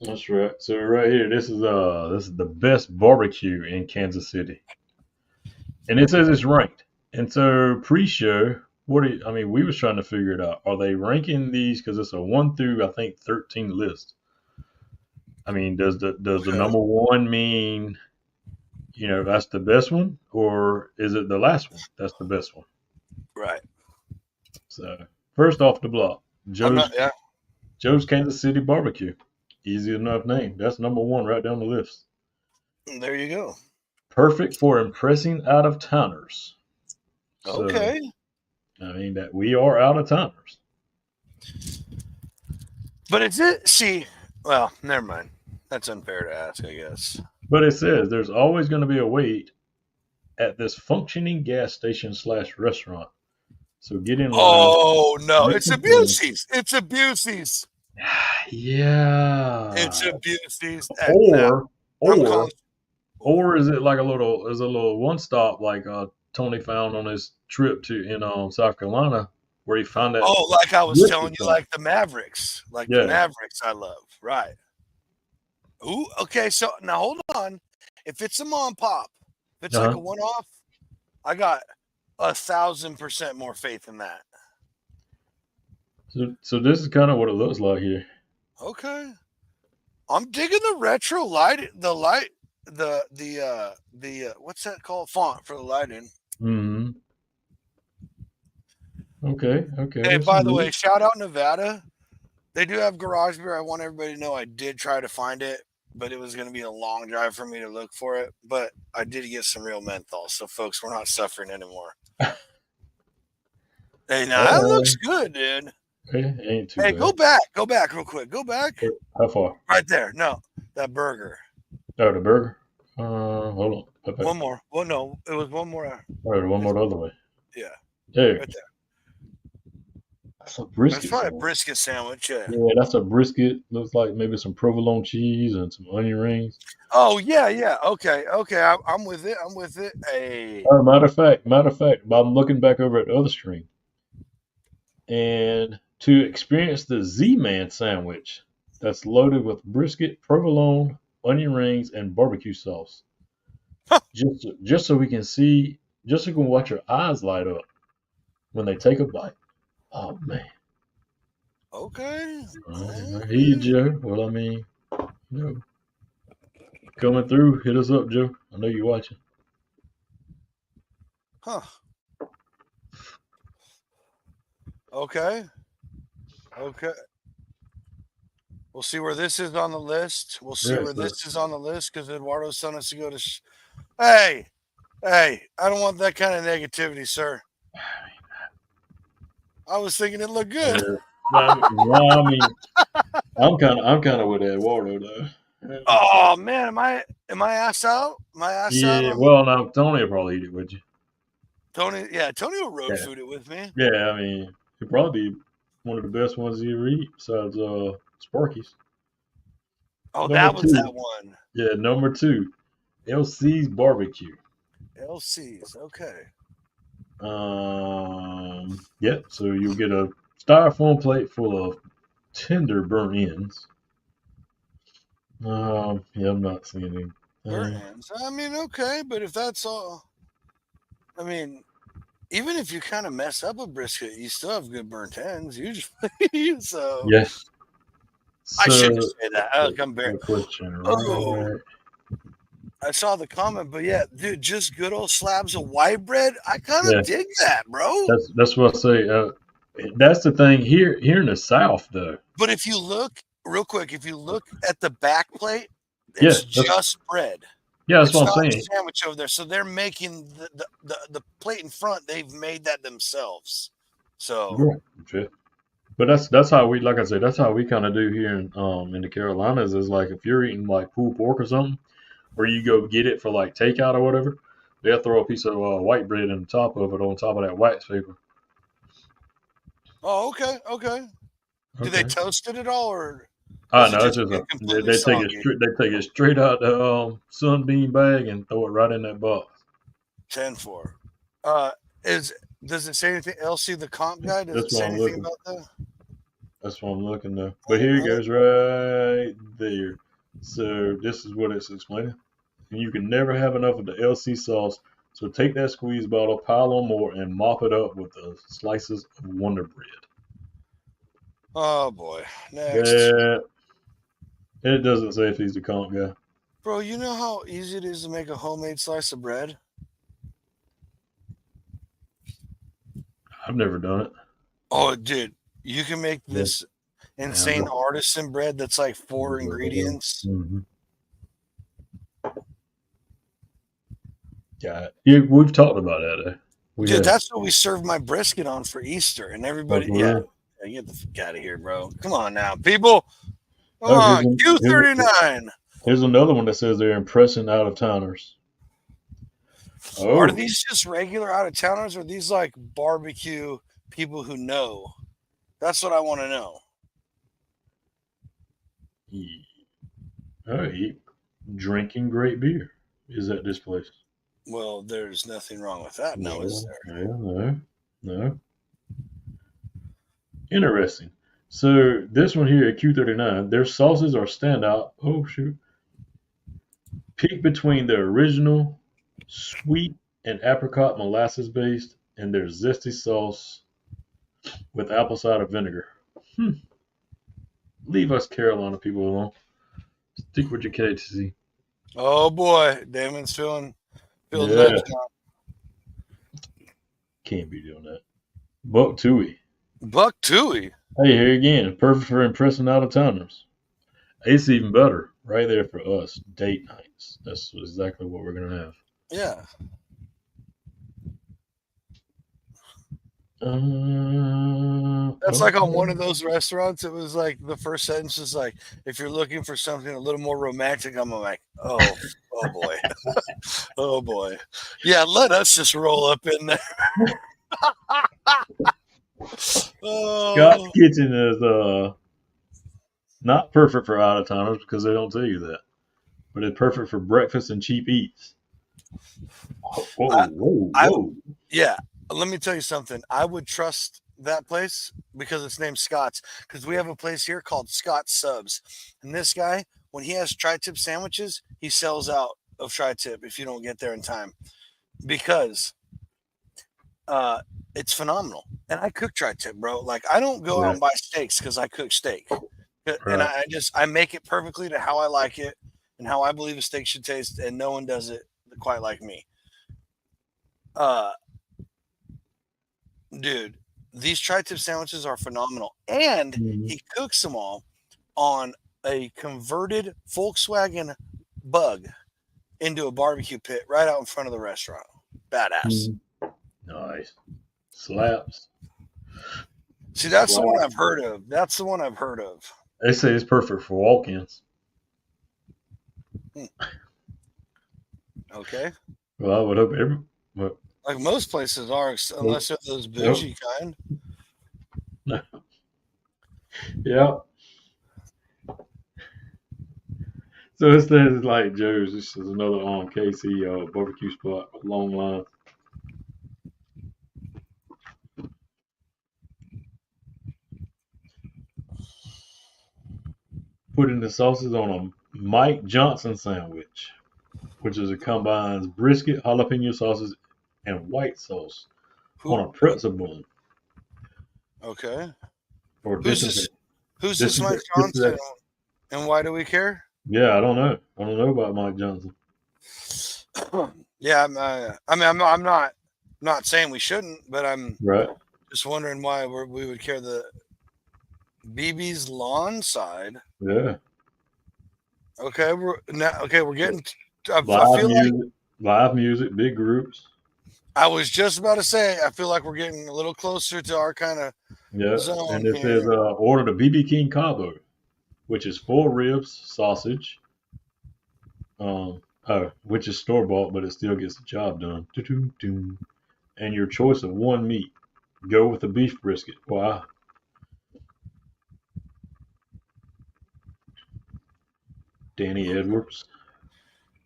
That's right. So right here, this is the best barbecue in Kansas City, and it says it's ranked. And so pre-show, we was trying to figure it out. Are they ranking these because it's a 1 through I think 13 list? I mean, does the number one mean, that's the best one, or is it the last one that's the best one?
Right.
So first off the block, Joe's Kansas City Barbecue. Easy enough name. That's number one right down the list.
There you go.
Perfect for impressing out-of-towners.
Okay.
So, I mean, that we are out-of-towners.
But well, never mind. That's unfair to ask, I guess.
But it says there's always going to be a wait at this functioning gas station / restaurant. So get in line.
Oh, no. It's Abusies. It's Abusies.
Yeah.
It's Abusies.
Or is it like a little one stop like Tony found on his trip to South Carolina where he found that.
Oh, like I was telling you, like the Mavericks. The Mavericks I love. Right. Ooh, okay. So now hold on. If it's a mom pop, if it's like a one-off, I got 1,000% more faith in that.
So this is kind of what it looks like here.
Okay. I'm digging the retro light, the what's that called? Font for the lighting.
Mm-hmm. Okay.
Hey, by the way, shout out Nevada. They do have garage beer. I want everybody to know I did try to find it, but it was going to be a long drive for me to look for it. But I did get some real menthol. So, folks, we're not suffering anymore. Hey, now that looks good, dude.
Ain't too bad.
Go back real quick. Go back.
How far?
Right there. No, that burger.
Oh, the burger. Hold on.
One more. Well, no, it was one more.
All right, one more the other way.
Yeah.
There.
Right there.
That's a brisket.
That's probably a brisket sandwich. Yeah.
Yeah, that's a brisket. Looks like maybe some provolone cheese and some onion rings.
Oh yeah. Okay. I'm with it. Hey.
Matter of fact, I'm looking back over at the other screen. And to experience the Z-Man sandwich that's loaded with brisket, provolone, onion rings, and barbecue sauce. Just so we can see, just so we can watch your eyes light up when they take a bite. Oh man.
Okay.
I hear you, Joe. Well, I mean, coming through, hit us up, Joe. I know you're watching.
Huh. Okay. We'll see where this is on the list. This is on the list because Eduardo's telling us to go to. Hey, I don't want that kind of negativity, sir. I was thinking it looked good.
I mean, I'm kind of with Eduardo though.
Oh man, am I ass out?
Yeah. Well, now Tony will probably eat it with you.
Tony will road food it with me.
Yeah, I mean, it'd probably be one of the best ones you ever eat besides Sparky's.
Oh, that was that one.
Yeah, number 2, LC's barbecue.
LC's, okay.
Yeah, so you'll get a styrofoam plate full of tender burnt ends. Yeah, I'm not seeing any.
Burnt ends. I mean, okay, but if that's all, I mean, even if you kind of mess up a brisket, you still have good burnt ends usually. So
yes.
I shouldn't say that. I'm very.
Right.
I saw the comment, but yeah, dude, just good old slabs of white bread. I kind of dig that, bro.
That's what I say. That's the thing here in the South, though.
But if you look real quick, if you look at the back plate, it's just bread.
Yeah, that's what I'm saying.
Sandwich over there, so they're making the plate in front. They've made that themselves. So,
but that's how we, like I said, that's how we kind of do here in the Carolinas. Is like if you're eating like pulled pork or something, or you go get it for like takeout or whatever, they'll throw a piece of white bread in the top of it on top of that wax paper.
Oh, okay. Do they toast it at all, or?
No, it's just they take it straight out the sunbeam bag and throw it right in that box.
10-4. Does it say anything? LC the comp guy? Does it say anything about that?
That's what I'm looking though. But here it goes right there. So this is what it's explaining. And you can never have enough of the LC sauce. So take that squeeze bottle, pile on more, and mop it up with the slices of Wonder Bread.
Oh boy. Next.
Yeah. It doesn't say if he's the comp guy.
Bro, you know how easy it is to make a homemade slice of bread?
I've never done it.
Oh, dude. You can make this insane artisan bread that's like 4 ingredients.
Mm-hmm. Yeah, we've talked about that.
Dude, that's what we served my brisket on for Easter, and everybody, get the fuck out of here, bro. Come on now, people. Q39.
Here's another one that says they're impressing out-of-towners. Oh.
Are these just regular out-of-towners, or are these like barbecue people who know? That's what I want to know.
Drinking great beer is at this place.
Well, there's nothing wrong with that now, is there?
No. Interesting. So this one here at Q39, their sauces are standout. Oh, shoot. Peak between the original sweet and apricot molasses based and their zesty sauce with apple cider vinegar. Leave us Carolina people alone. Stick with your KTC.
Oh boy, Damon's feeling that.
Can't be doing that. Buck Tooey. Hey, here again, perfect for impressing out-of-towners. It's even better right there for us, date nights. That's exactly what we're gonna have.
Yeah. That's like on one of those restaurants. It was like the first sentence is like, if you're looking for something a little more romantic, I'm like, oh boy. Oh boy. Yeah, let us just roll up in there.
Scott's Kitchen is not perfect for out-of-towners because they don't tell you that. But it's perfect for breakfast and cheap eats. Whoa.
Yeah. Let me tell you something. I would trust that place because it's named Scott's. Because we have a place here called Scott's Subs, and this guy, when he has tri-tip sandwiches, he sells out of tri-tip if you don't get there in time, because it's phenomenal. And I cook tri-tip, bro. Like, I don't go out and buy steaks because I cook steak, and I make it perfectly to how I like it and how I believe a steak should taste, and no one does it quite like me. Dude, these tri-tip sandwiches are phenomenal, and he cooks them all on a converted Volkswagen Bug into a barbecue pit right out in front of the restaurant. Badass.
Nice. Slaps.
See, that's the one I've heard of. That's the one I've heard of.
They say it's perfect for walk-ins.
Okay.
Well, I would hope
like most places are, unless they're those bougie kind.
Yeah. So this thing is like Joe's. This is another KC barbecue spot with long lines. Putting the sauces on a Mike Johnson sandwich, which is a combines brisket, jalapeno sauces, and white sauce on a pretzel bun.
Okay.
Who's
this Mike Johnson, and why do we care?
Yeah, I don't know. I don't know about Mike Johnson.
Yeah, I'm not saying we shouldn't, but I'm just wondering why we would care. The BB's Lawn side.
Yeah.
Okay, we're getting.
Live music, big groups.
I was just about to say, I feel like we're getting a little closer to our kind of zone.
And it says order the BB King Cabo, which is 4 ribs, sausage. Which is store bought, but it still gets the job done. And your choice of one meat. Go with the beef brisket. Why? Danny Edwards.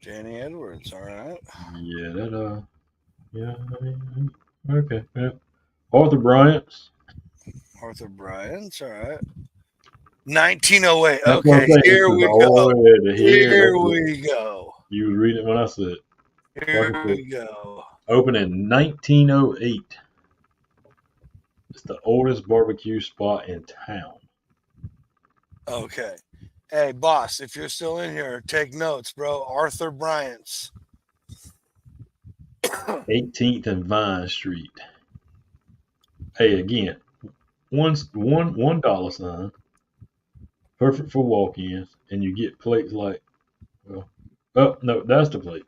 Danny Edwards, all right.
Yeah, okay. Yeah. Arthur Bryant's,
all right. 1908. Okay, here we go. Here we go.
You was reading it when I said.
Here we go.
Opened in 1908. It's the oldest barbecue spot in town.
Okay. Hey, boss, if you're still in here, take notes, bro. Arthur Bryant's.
18th and Vine Street. Hey, again, $1 sign. Perfect for walk-ins, and you get plates like, no, that's the plate.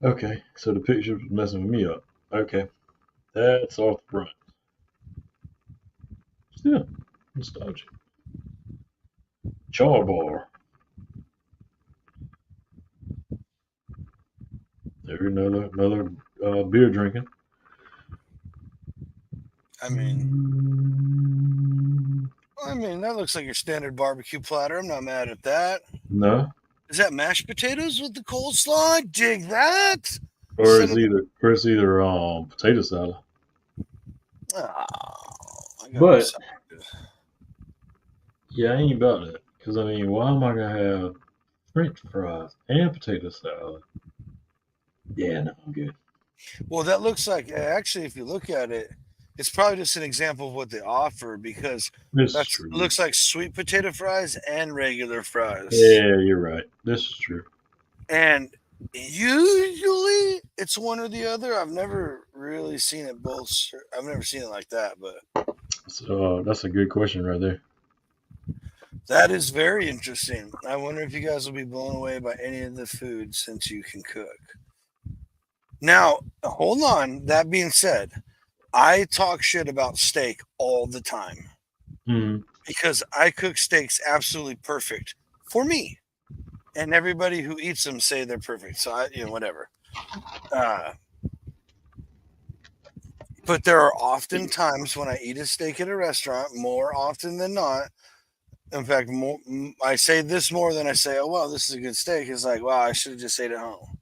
Okay, so the picture's messing with me up. Okay, that's off the front. Still, nostalgic. Char bar. There's another beer drinking.
I mean, that looks like your standard barbecue platter. I'm not mad at that.
No.
Is that mashed potatoes with the coleslaw? I dig that.
Or it's either potato salad. But yeah, I ain't about that. Because why am I gonna have French fries and potato salad? Yeah, no, I'm good.
Well, that looks like, actually, if you look at it, it's probably just an example of what they offer, because that looks like sweet potato fries and regular fries.
Yeah, you're right. This is true.
And usually it's one or the other. I've never really seen it both. I've never seen it like that, but
so that's a good question right there.
That is very interesting. I wonder if you guys will be blown away by any of the food since you can cook. Now, hold on. That being said, I talk shit about steak all the time because I cook steaks absolutely perfect for me, and everybody who eats them say they're perfect. So whatever. But there are often times when I eat a steak at a restaurant, more often than not. In fact, I say this more than I say, oh, wow, this is a good steak. It's like, wow, I should have just ate at home.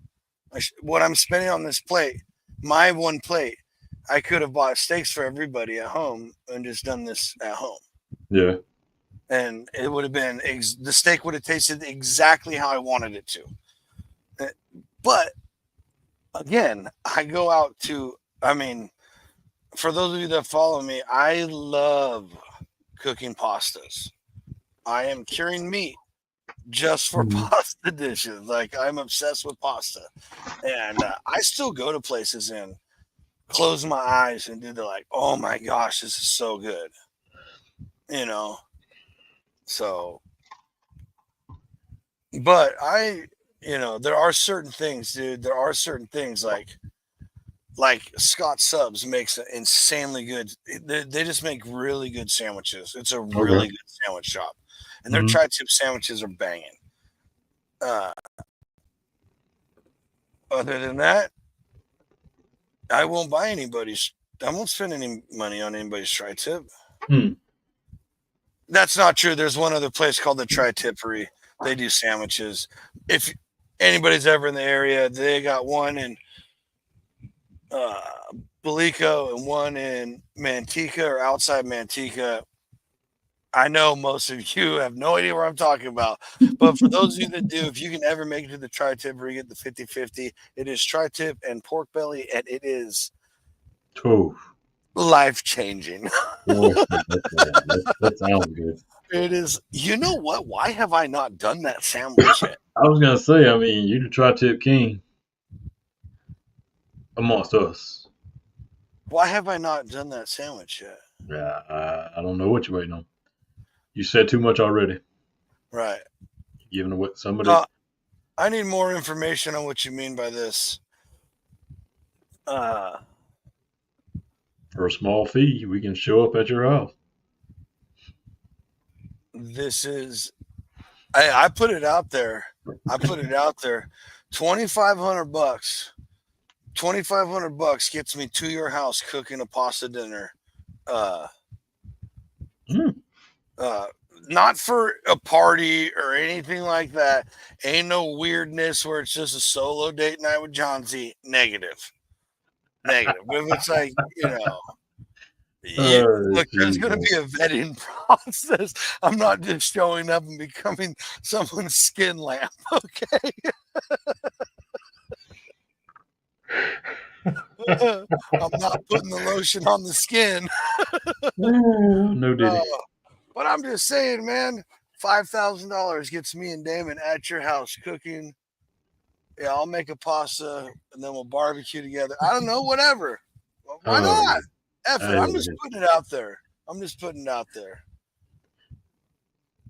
What I'm spending on this plate, my one plate, I could have bought steaks for everybody at home and just done this at home.
Yeah.
And it would have been the steak would have tasted exactly how I wanted it to. But again, I go out to, I mean, for those of you that follow me, I love cooking pastas. I am curing meat just for pasta dishes. Like, I'm obsessed with pasta. And I still go to places and close my eyes and do the like, oh my gosh, this is so good. You know? So, but there are certain things, dude. There are certain things like Scott Subs makes an insanely good. They just make really good sandwiches. It's a really good sandwich shop, and their tri-tip sandwiches are banging. Other than that, I won't buy anybody's. I won't spend any money on anybody's tri-tip. That's not true. There's one other place called the Tri-Tipery. They do sandwiches. If anybody's ever in the area, they got one in Belico and one in Manteca or outside Manteca. I know most of you have no idea what I'm talking about. But for those of you that do, if you can ever make it to the Tri-Tipery, get the 50-50. It is tri-tip and pork belly, and it is life-changing.
That sounds good.
It is. You know what? Why have I not done that sandwich yet?
I was gonna say, I mean, you're the tri-tip king amongst us.
Why have I not done that sandwich yet?
Yeah, I don't know what you're waiting on. You said too much already.
Right.
Giving away somebody.
I need more information on what you mean by this.
For a small fee, we can show up at your house.
This is, I put it out there. $2,500. $2,500 gets me to your house cooking a pasta dinner. Not for a party or anything like that. Ain't no weirdness where it's just a solo date night with Johnsy. Negative. But it's like, look, there's going to be a vetting process. I'm not just showing up and becoming someone's skin lamp, okay? I'm not putting the lotion on the skin.
No diddy.
But I'm just saying, man, $5,000 gets me and Damon at your house cooking. Yeah, I'll make a pasta and then we'll barbecue together. I don't know, whatever. Why not? F it. I'm just putting it out there.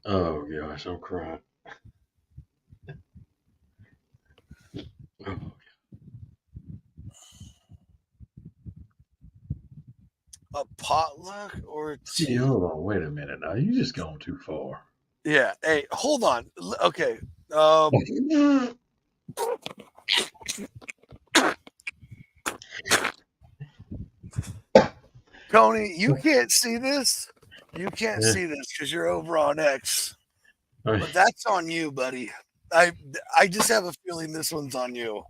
Oh gosh, I'm crying.
A potluck or
see, hold on, wait a minute now. You just gone too far.
Yeah. Hey, hold on. Okay. Tony, you can't see this. You can't see this because you're over on X. But that's on you, buddy. I just have a feeling this one's on you.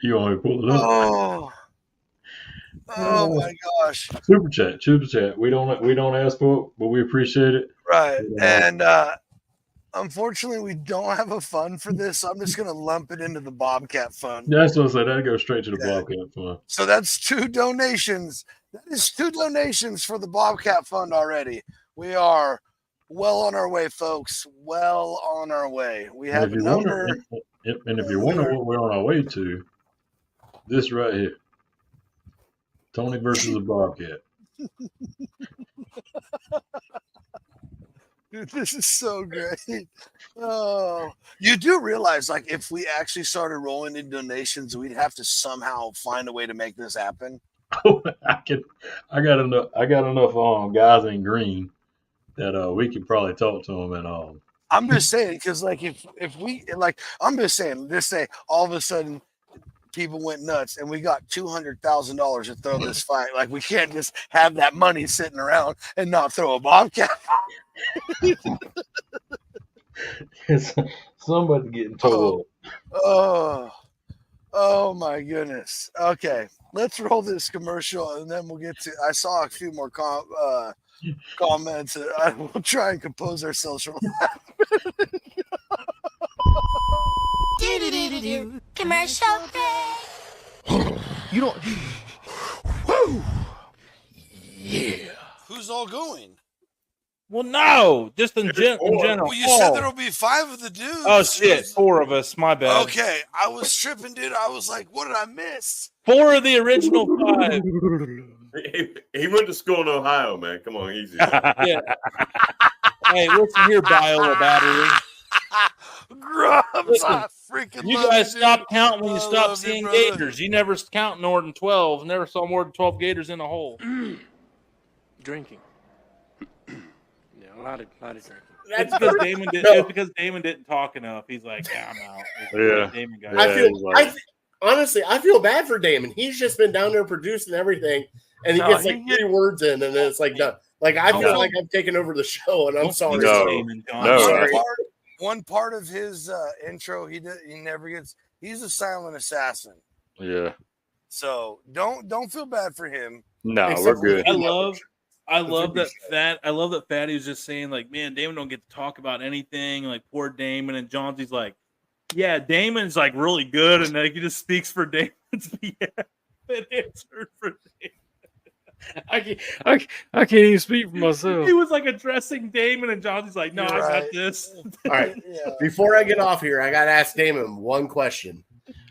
You want me to pull it up?
Oh my gosh.
Super chat. We don't ask for it, but we appreciate it.
Right. And unfortunately we don't have a fund for this, so I'm just gonna lump it into the Bobcat fund.
Yeah, that's what I said. That'll go straight to the Bobcat fund.
So that's 2 donations. That is 2 donations for the Bobcat fund already. We are well on our way, folks. Well on our way. We have a number.
And if you wonder what we're on our way to, this right here. Tony versus the Bobcat.
Dude, this is so great. Oh, you do realize, like, if we actually started rolling in donations, we'd have to somehow find a way to make this happen.
I got enough guys in green that we could probably talk to them and
I'm just saying, because like if we like, I'm just saying, let's say all of a sudden people went nuts and we got $200,000 to throw this fight. Like, we can't just have that money sitting around and not throw a Bobcat.
Somebody's getting told.
Oh my goodness. Okay, let's roll this commercial and then we'll get to. I saw a few more comments. I will try and compose ourselves from.
Commercial break.
You don't. Woo! Yeah.
Who's all going?
Well, no, just in general.
Well, you said there'll be 5 of the dudes.
Oh shit, 4 of us. My bad.
Okay, I was tripping, dude. I was like, what did I miss?
4 of the original 5.
He went to school in Ohio, man. Come on, easy.
Yeah. Hey, listen here, Biola battery.
Grubs,
Listen,
I freaking
you
love
guys
you,
stop counting when you
I
stop
love you,
seeing
brother.
gators. You never count more than 12. Never saw more than 12 gators in a hole.
Drinking. Yeah, a lot of drinking.
It's because Damon did. It's because Damon didn't talk enough. He's like, yeah, I'm out.
Yeah.
Damon got
Honestly, I feel bad for Damon. He's just been down there producing everything, and he gets like 3 words in, and then it's like done. Like I feel like I've taken over the show, and I'm sorry.
No.
Damon, John.
No.
Sorry.
One part of his intro, he never gets. He's a silent assassin.
Yeah.
So don't feel bad for him.
No,
Except
we're good.
I love that Fatty was just saying, like, man, Damon don't get to talk about anything. Like, poor Damon. And Johnsy's like, yeah, Damon's like really good, and like he just speaks for Damon. Yeah, that answer for Damon.
I can't even speak for myself.
He was like addressing Damon, and Johnsy's like, no,
You're
I got
right.
this.
All right.
Yeah.
Before I get off here, I got to ask Damon one question.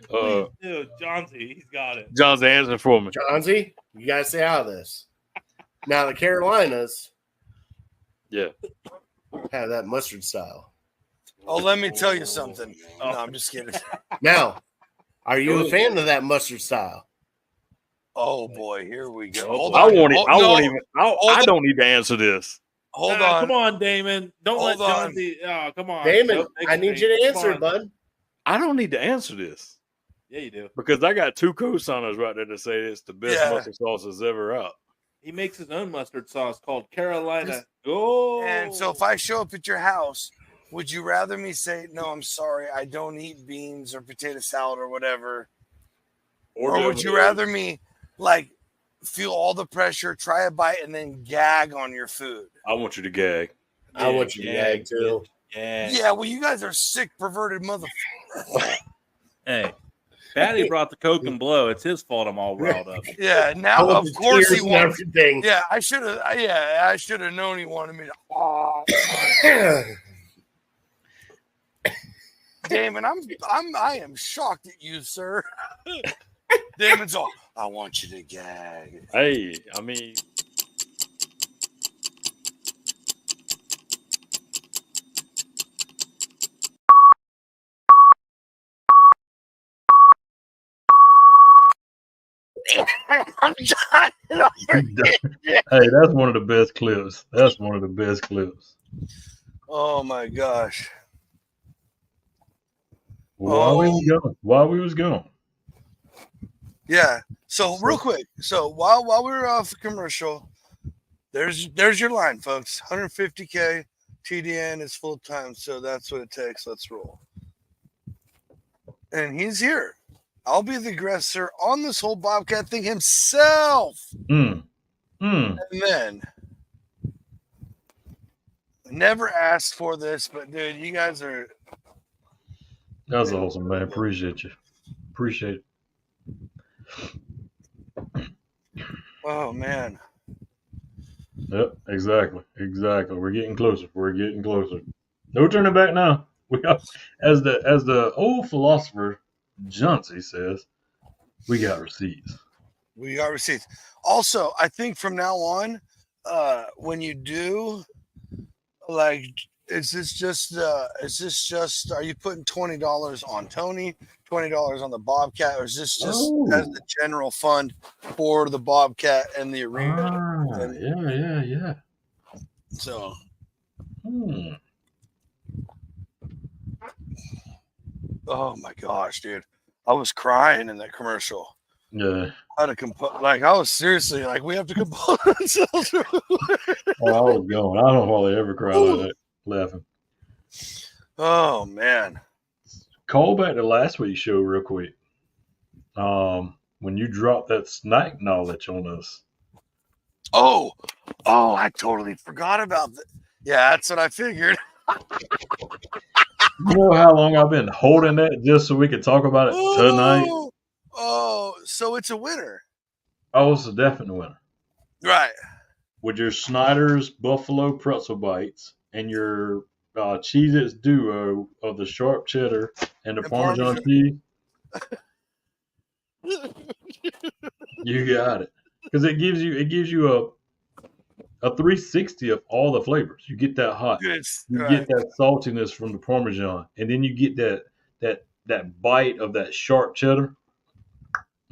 Dude, Johnsy, he's got it.
John's answering for me.
Johnsy, you got to stay out of this. Now, the Carolinas
Yeah.
have that mustard style.
Oh, let me tell you something. No, I'm just kidding.
Now, are you a fan of that mustard style?
Oh boy, here we go. Hold
I
on.
won't.
Oh,
I
no,
won't even. I don't need to answer this.
Hold
Nah,
on.
come on, Damon. Don't
Hold
let
on.
Johnsy. Oh, come on,
Damon,
Don't
I need you to
Come
answer,
on.
bud.
I don't need to answer this
Yeah, you do.
because I got 2 co-signers right there to say it's the best
Yeah.
mustard sauce that's ever out.
He makes his own mustard sauce called Carolina. Oh,
And so if I show up at your house, would you rather me say, no, I'm sorry, I don't eat beans or potato salad or whatever? Or would you rather me like feel all the pressure, try a bite, and then gag on your food?
I want you to gag.
I want you to gag, too.
Yeah.
Yeah, well, you guys are sick, perverted motherfuckers.
Hey, Patty brought the Coke and blow. It's his fault. I'm all riled up.
Yeah, now
All
of
the
course he
tears and
wants.
everything.
Yeah, I should have. Yeah, I should have known he wanted me to. Damon, I am shocked at you, sir. Damon's all, I want you to gag.
Hey, I mean,
I'm done.
hey, that's one of the best clips. That's one of the best clips.
Oh my gosh.
While we was gone.
Yeah. So real quick. So while we were off commercial, there's your line, folks. 150K. TDN is full time, so that's what it takes. Let's roll. And he's here. I'll be the aggressor on this whole Bobcat thing himself. And then, never asked for this, but dude, you guys are.
That's awesome, man. Appreciate you. Appreciate it.
Oh man.
Yep, exactly. We're getting closer. No turning back now. We got, as the old philosopher Johnsy says, we got receipts.
We got receipts. Also, I think from now on, when you do, like, is this just? Are you putting $20 on Tony, $20 on the Bobcat, or is this just as the general fund for the Bobcat and the arena?
Yeah.
So. Oh my gosh, dude! I was crying in that commercial.
Yeah.
I had to I was seriously like, we have to compose ourselves.
Oh, I was going. I don't hardly ever cry like that, laughing.
Oh man!
Call back to last week's show real quick. when you drop that snack knowledge on us.
Oh, I totally forgot about that. Yeah, that's what I figured.
You know how long I've been holding that just so we could talk about it tonight?
Oh, so it's a winner.
Oh, it's a definite winner.
Right.
With your Snyder's Buffalo Pretzel Bites and your Cheez-Its duo of the sharp cheddar and the Parmesan cheese. You got it. Because it gives you a 360 of all the flavors. You get that hot. You get that saltiness from the Parmesan, and then you get that bite of that sharp cheddar.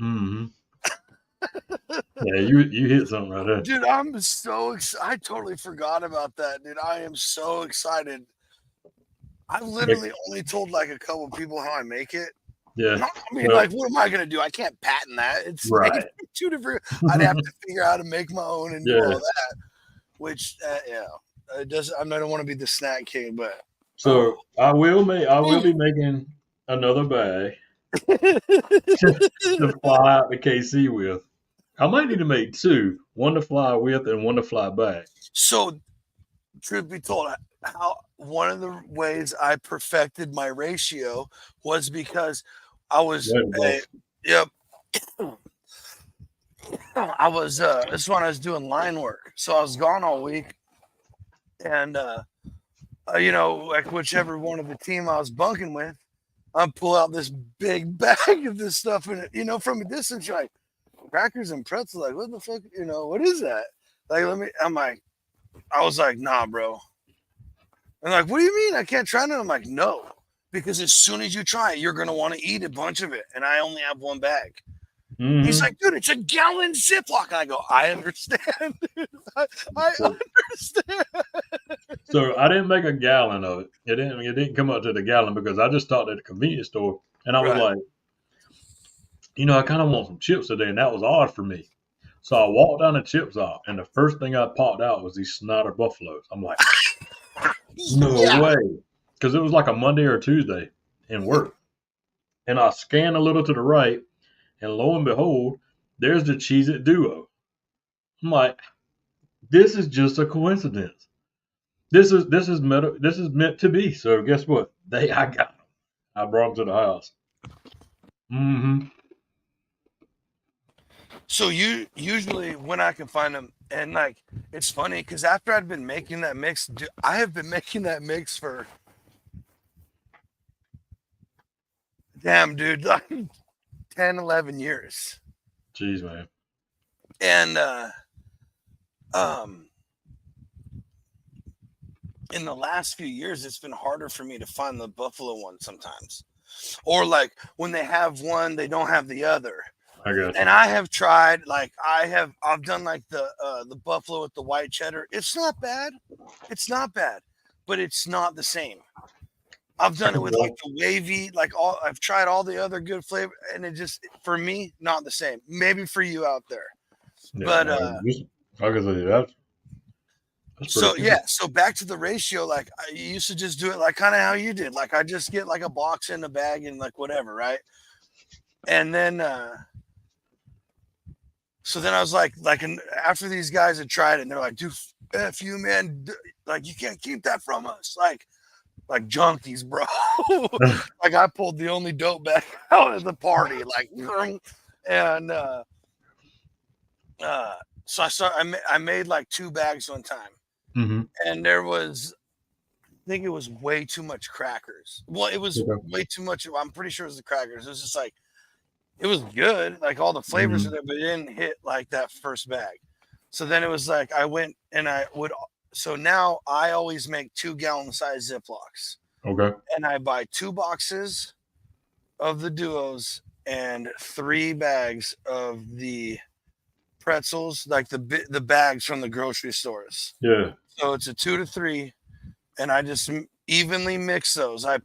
Mm-hmm. Yeah, you hit something right there.
Dude, I'm so excited. I totally forgot about that, dude. I am so excited. I've literally only told like a couple people how I make it.
Yeah.
I mean, like, what am I going to do? I can't patent that. It's
right.
Two different. I'd have to figure out how to make my own and do all that. Which, it does. I don't want to be the snack king, but
so I will be making another bag to fly out to KC with. I might need to make two, one to fly with and one to fly back.
So, truth be told, one of the ways I perfected my ratio was because I was I was this is when I was doing line work, so I was gone all week, and like whichever one of the team I was bunking with, I'd pull out this big bag of this stuff, and from a distance, you're like, crackers and pretzels, like, what the fuck, what is that? Like, I was like, nah, bro. And like, what do you mean I can't try it? I'm like, no, because as soon as you try it, you're gonna want to eat a bunch of it, and I only have one bag. Mm-hmm. He's like, dude, it's a gallon Ziploc. And I go, I understand. I understand.
So I didn't make a gallon of it. It didn't come up to the gallon because I just stopped at a convenience store and I was like, I kind of want some chips today, and that was odd for me. So I walked down the chips aisle, and the first thing I popped out was these Snyder Buffaloes. I'm like, no way, because it was like a Monday or Tuesday in work, and I scanned a little to the right. And lo and behold, there's the Cheez-It duo. I'm like, this is just a coincidence. This is meant to be. So guess what? I got them. I brought them to the house. Mm-hmm.
So usually when I can find them, and like it's funny because after I'd been making that mix, I have been making that mix for like 10, 11 years.
Jeez, man.
And in the last few years, it's been harder for me to find the Buffalo one sometimes. Or like when they have one, they don't have the other.
I got you.
And I have tried, like I've done like the Buffalo with the white cheddar. It's not bad. It's not bad, but it's not the same. I've done it with like the wavy, I've tried all the other good flavor, and it just, for me, not the same. Maybe for you out there, but so back to the ratio. Like I used to just do it like kind of how you did. Like I just get like a box in a bag and like whatever, right? And then, so then I was like after these guys had tried it, and they're like, dude, F you, man, like you can't keep that from us, like junkies, bro. Like I pulled the only dope back out of the party, like, and so I made like 2 bags one time, and there was, I think it was way too much crackers. Well, it was way too much. I'm pretty sure it was the crackers. It was just like, it was good, like all the flavors are there, but it didn't hit like that first bag. So then it was like I went and so now I always make 2 gallon size Ziplocs.
Okay.
And I buy 2 boxes of the duos and 3 bags of the pretzels, like the bags from the grocery stores.
Yeah.
So it's a 2 to 3, and I just evenly mix those. I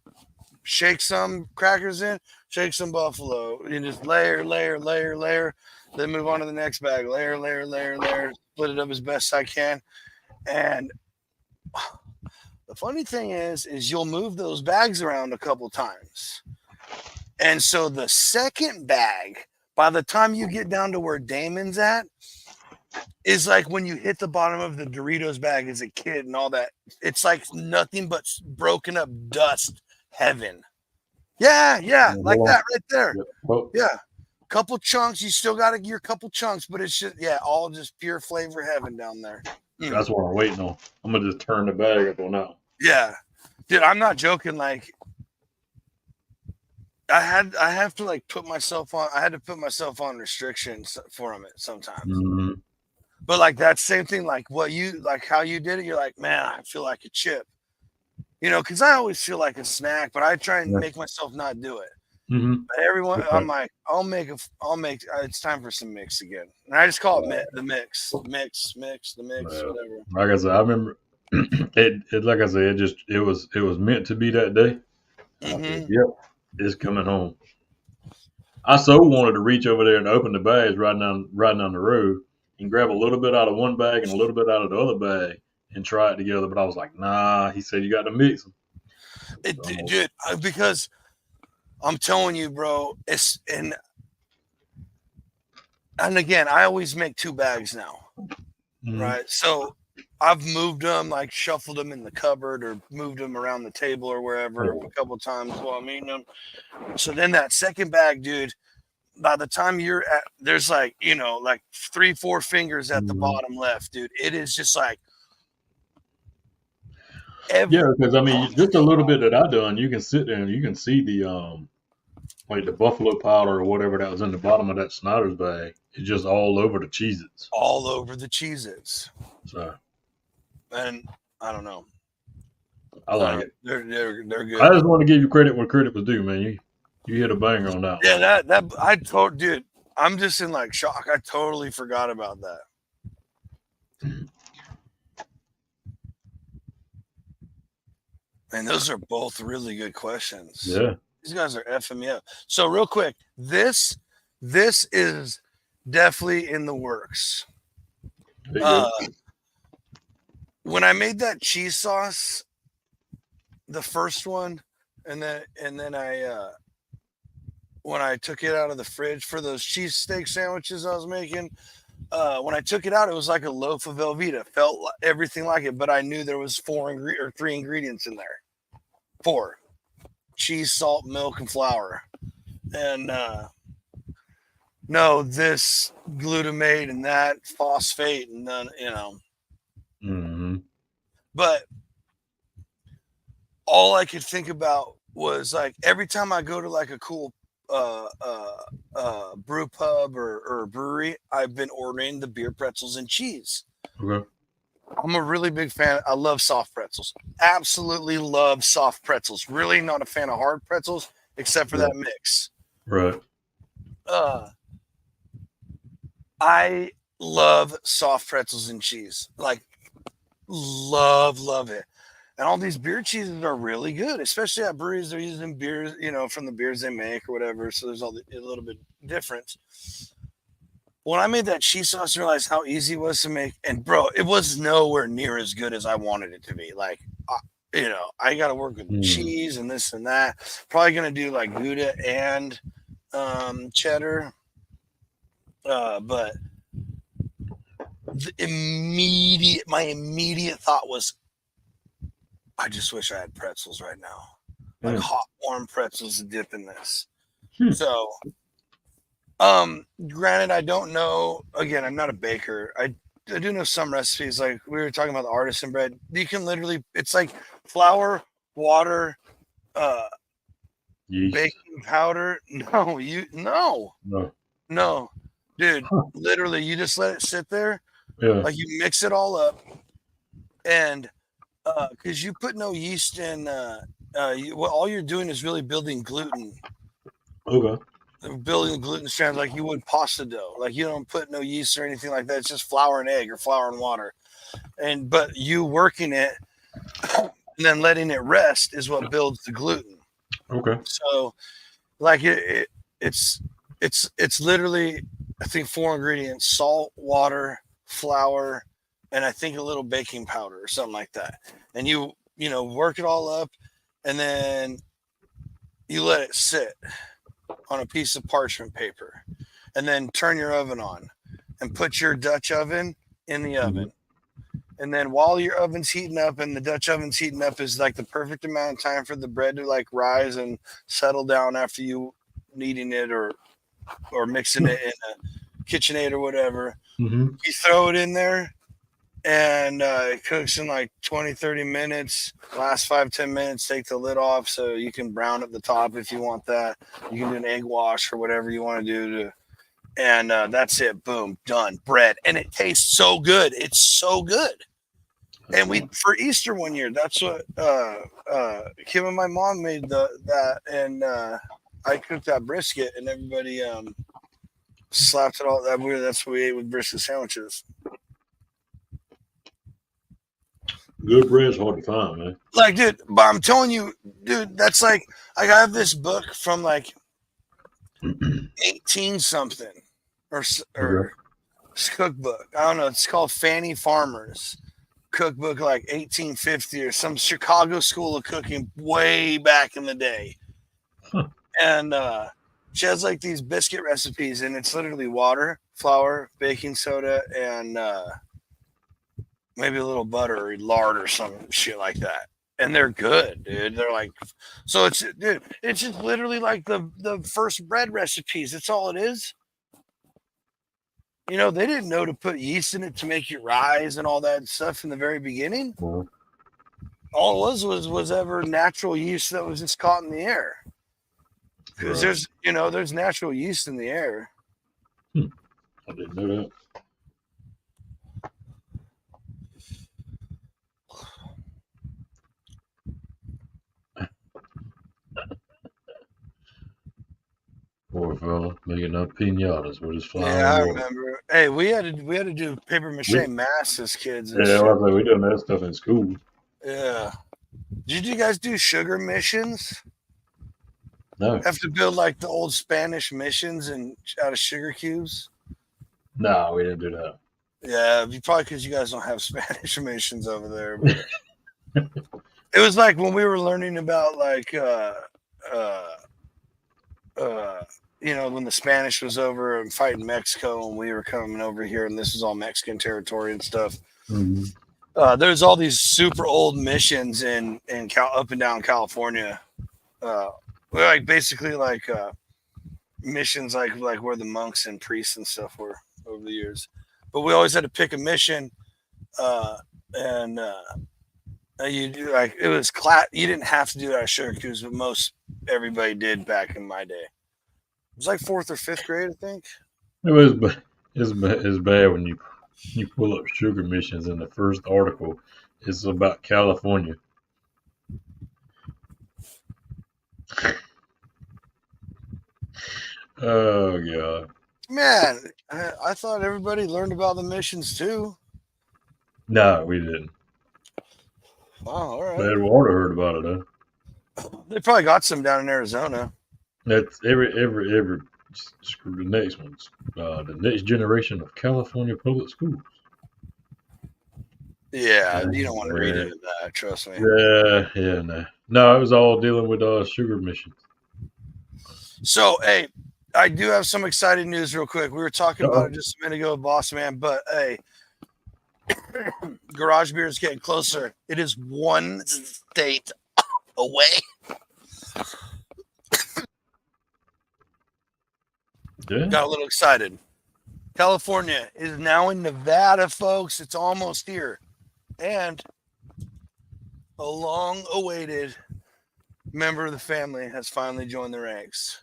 shake some crackers in, shake some Buffalo, and just layer, then move on to the next bag, layer, split it up as best I can. And the funny thing is you'll move those bags around a couple times, And so the second bag, by the time you get down to where Damon's at, is like when you hit the bottom of the Doritos bag as a kid and all that. It's like nothing but broken up dust heaven. Yeah, like that right there. Yeah. Couple chunks. You still got your couple chunks, but it's just, all just pure flavor heaven down there.
That's what I'm waiting on. I'm going to just turn the bag up on now.
Yeah. Dude, I'm not joking. Like, I have to like put myself on restrictions for them sometimes.
Mm-hmm.
But like that same thing, like how you did it, you're like, man, I feel like a chip. Because I always feel like a snack, but I try and make myself not do it.
Mm-hmm.
But everyone, I'm like, I'll make. It's time for some mix again, and I just call it the mix, whatever.
Like I said, I remember it. Like I said, it was meant to be that day.
Mm-hmm.
Yep, it's coming home. I so wanted to reach over there and open the bags right down the road and grab a little bit out of one bag and a little bit out of the other bag and try it together. But I was like, nah. He said you got to mix them.
Dude, because I'm telling you, bro, and again, I always make 2 bags now, right? So I've moved them, like shuffled them in the cupboard or moved them around the table or wherever a couple times while I'm eating them. So then that second bag, dude, by the time you're at, there's like, like 3-4 fingers at the bottom left, dude. It is just like,
because I mean, just a little bit that I done, you can sit there and you can see the like the buffalo powder or whatever that was in the bottom of that Snyder's bag. It's just all over the Cheez-Its.
All over the Cheez-Its.
So,
and I don't know.
I like it.
They're good.
I just want to give you credit where credit was due, man. You hit a banger on that.
Yeah, dude. I'm just in like shock. I totally forgot about that. Man, those are both really good questions.
Yeah.
These guys are effing me up. So real quick, this is definitely in the works. When I made that cheese sauce, the first one, and then I when I took it out of the fridge for those cheesesteak sandwiches I was making, when I took it out, it was like a loaf of Velveeta. Felt everything like it, but I knew there was 3 ingredients in there. 4: cheese, salt, milk, and flour. And no, this glutamate and that phosphate and none,
Mm-hmm.
But all I could think about was like every time I go to like a cool brew pub or brewery, I've been ordering the beer pretzels and cheese.
Okay.
I'm a really big fan. I love soft pretzels. Absolutely love soft pretzels. Really not a fan of hard pretzels, except for that mix.
Right.
I love soft pretzels and cheese. Like, love it. And all these beer cheeses are really good, especially at breweries. They're using beers, from the beers they make or whatever. So there's a little bit different. When I made that cheese sauce, I realized how easy it was to make. And bro, it was nowhere near as good as I wanted it to be. Like, I got to work with cheese and this and that. Probably going to do like Gouda and cheddar. But my immediate thought was, I just wish I had pretzels right now. Like hot, warm pretzels to dip in this. So, granted, I don't know. Again, I'm not a baker. I do know some recipes. Like we were talking about the artisan bread. You can literally, it's like flour, water, baking powder. No, dude. Literally, you just let it sit there.
Yeah.
Like you mix it all up, and because you put no yeast in, all you're doing is really building gluten.
Okay.
Building gluten strands like you would pasta dough. Like you don't put no yeast or anything like that. It's just flour and egg or flour and water. But you working it and then letting it rest is what builds the gluten.
Okay.
So like it's literally, I think 4 ingredients: salt, water, flour, and I think a little baking powder or something like that. And you work it all up and then you let it sit. on a piece of parchment paper, and then turn your oven on and put your Dutch oven in the oven. And then while your oven's heating up and the Dutch oven's heating up is like the perfect amount of time for the bread to like rise and settle down after you kneading it or mixing it in a KitchenAid or whatever. You throw it in there and it cooks in like 20-30 minutes. Last 5-10 minutes, take the lid off so you can brown at the top if you want that. You can do an egg wash or whatever you want to do and that's it. Boom, done. Bread. And it tastes so good. It's so good. And we, for Easter one year, that's what Kim and my mom made that. And I cooked that brisket and everybody slapped it all. That's what we ate with brisket sandwiches.
Good bread's hard to find, man.
Like, dude, but I'm telling you, dude, that's like I have this book from like 18 something or cookbook. I don't know. It's called Fanny Farmer's cookbook, like 1850 or some Chicago school of cooking way back in the day. And she has like these biscuit recipes, and it's literally water, flour, baking soda, and maybe a little butter or lard or some shit like that. And they're good, dude. They're like, so it's just literally like the first bread recipes. That's all it is. You know, they didn't know to put yeast in it to make it rise and all that stuff in the very beginning. All it was ever natural yeast that was just caught in the air. Because there's natural yeast in the air.
I didn't know that. Poor fella making up pinatas with his flying.
Yeah, I remember. Hey, we had to do paper mache masks as kids.
Yeah, we done that stuff in school.
Yeah. Did you guys do sugar missions?
No.
Have to build like the old Spanish missions and out of sugar cubes?
No, we didn't do that.
Yeah, probably because you guys don't have Spanish missions over there. But it was like when we were learning about like when the Spanish was over and fighting Mexico and we were coming over here and this is all Mexican territory and stuff. There's all these super old missions in up and down California. Like basically like missions like where the monks and priests and stuff were over the years. But we always had to pick a mission and you do like it was you didn't have to do that at sugar cubes, but everybody did back in my day. It was like 4th or 5th grade, I think.
It was it's bad when you pull up sugar missions and the first article is about California. Oh god.
Man, I thought everybody learned about the missions too.
No, we didn't.
Wow, all right.
Bad Water heard about it though.
They probably got some down in Arizona.
That's every screw the next ones. The next generation of California public schools.
Yeah, you don't want to read into that, trust me.
Yeah, no, it was all dealing with sugar missions.
So, hey, I do have some exciting news real quick. We were talking about it just a minute ago, Boss Man, but hey, Garage Beer is getting closer. It is one state away.
Yeah.
Got a little excited. California is now in Nevada, folks. It's almost here. And a long-awaited member of the family has finally joined the ranks.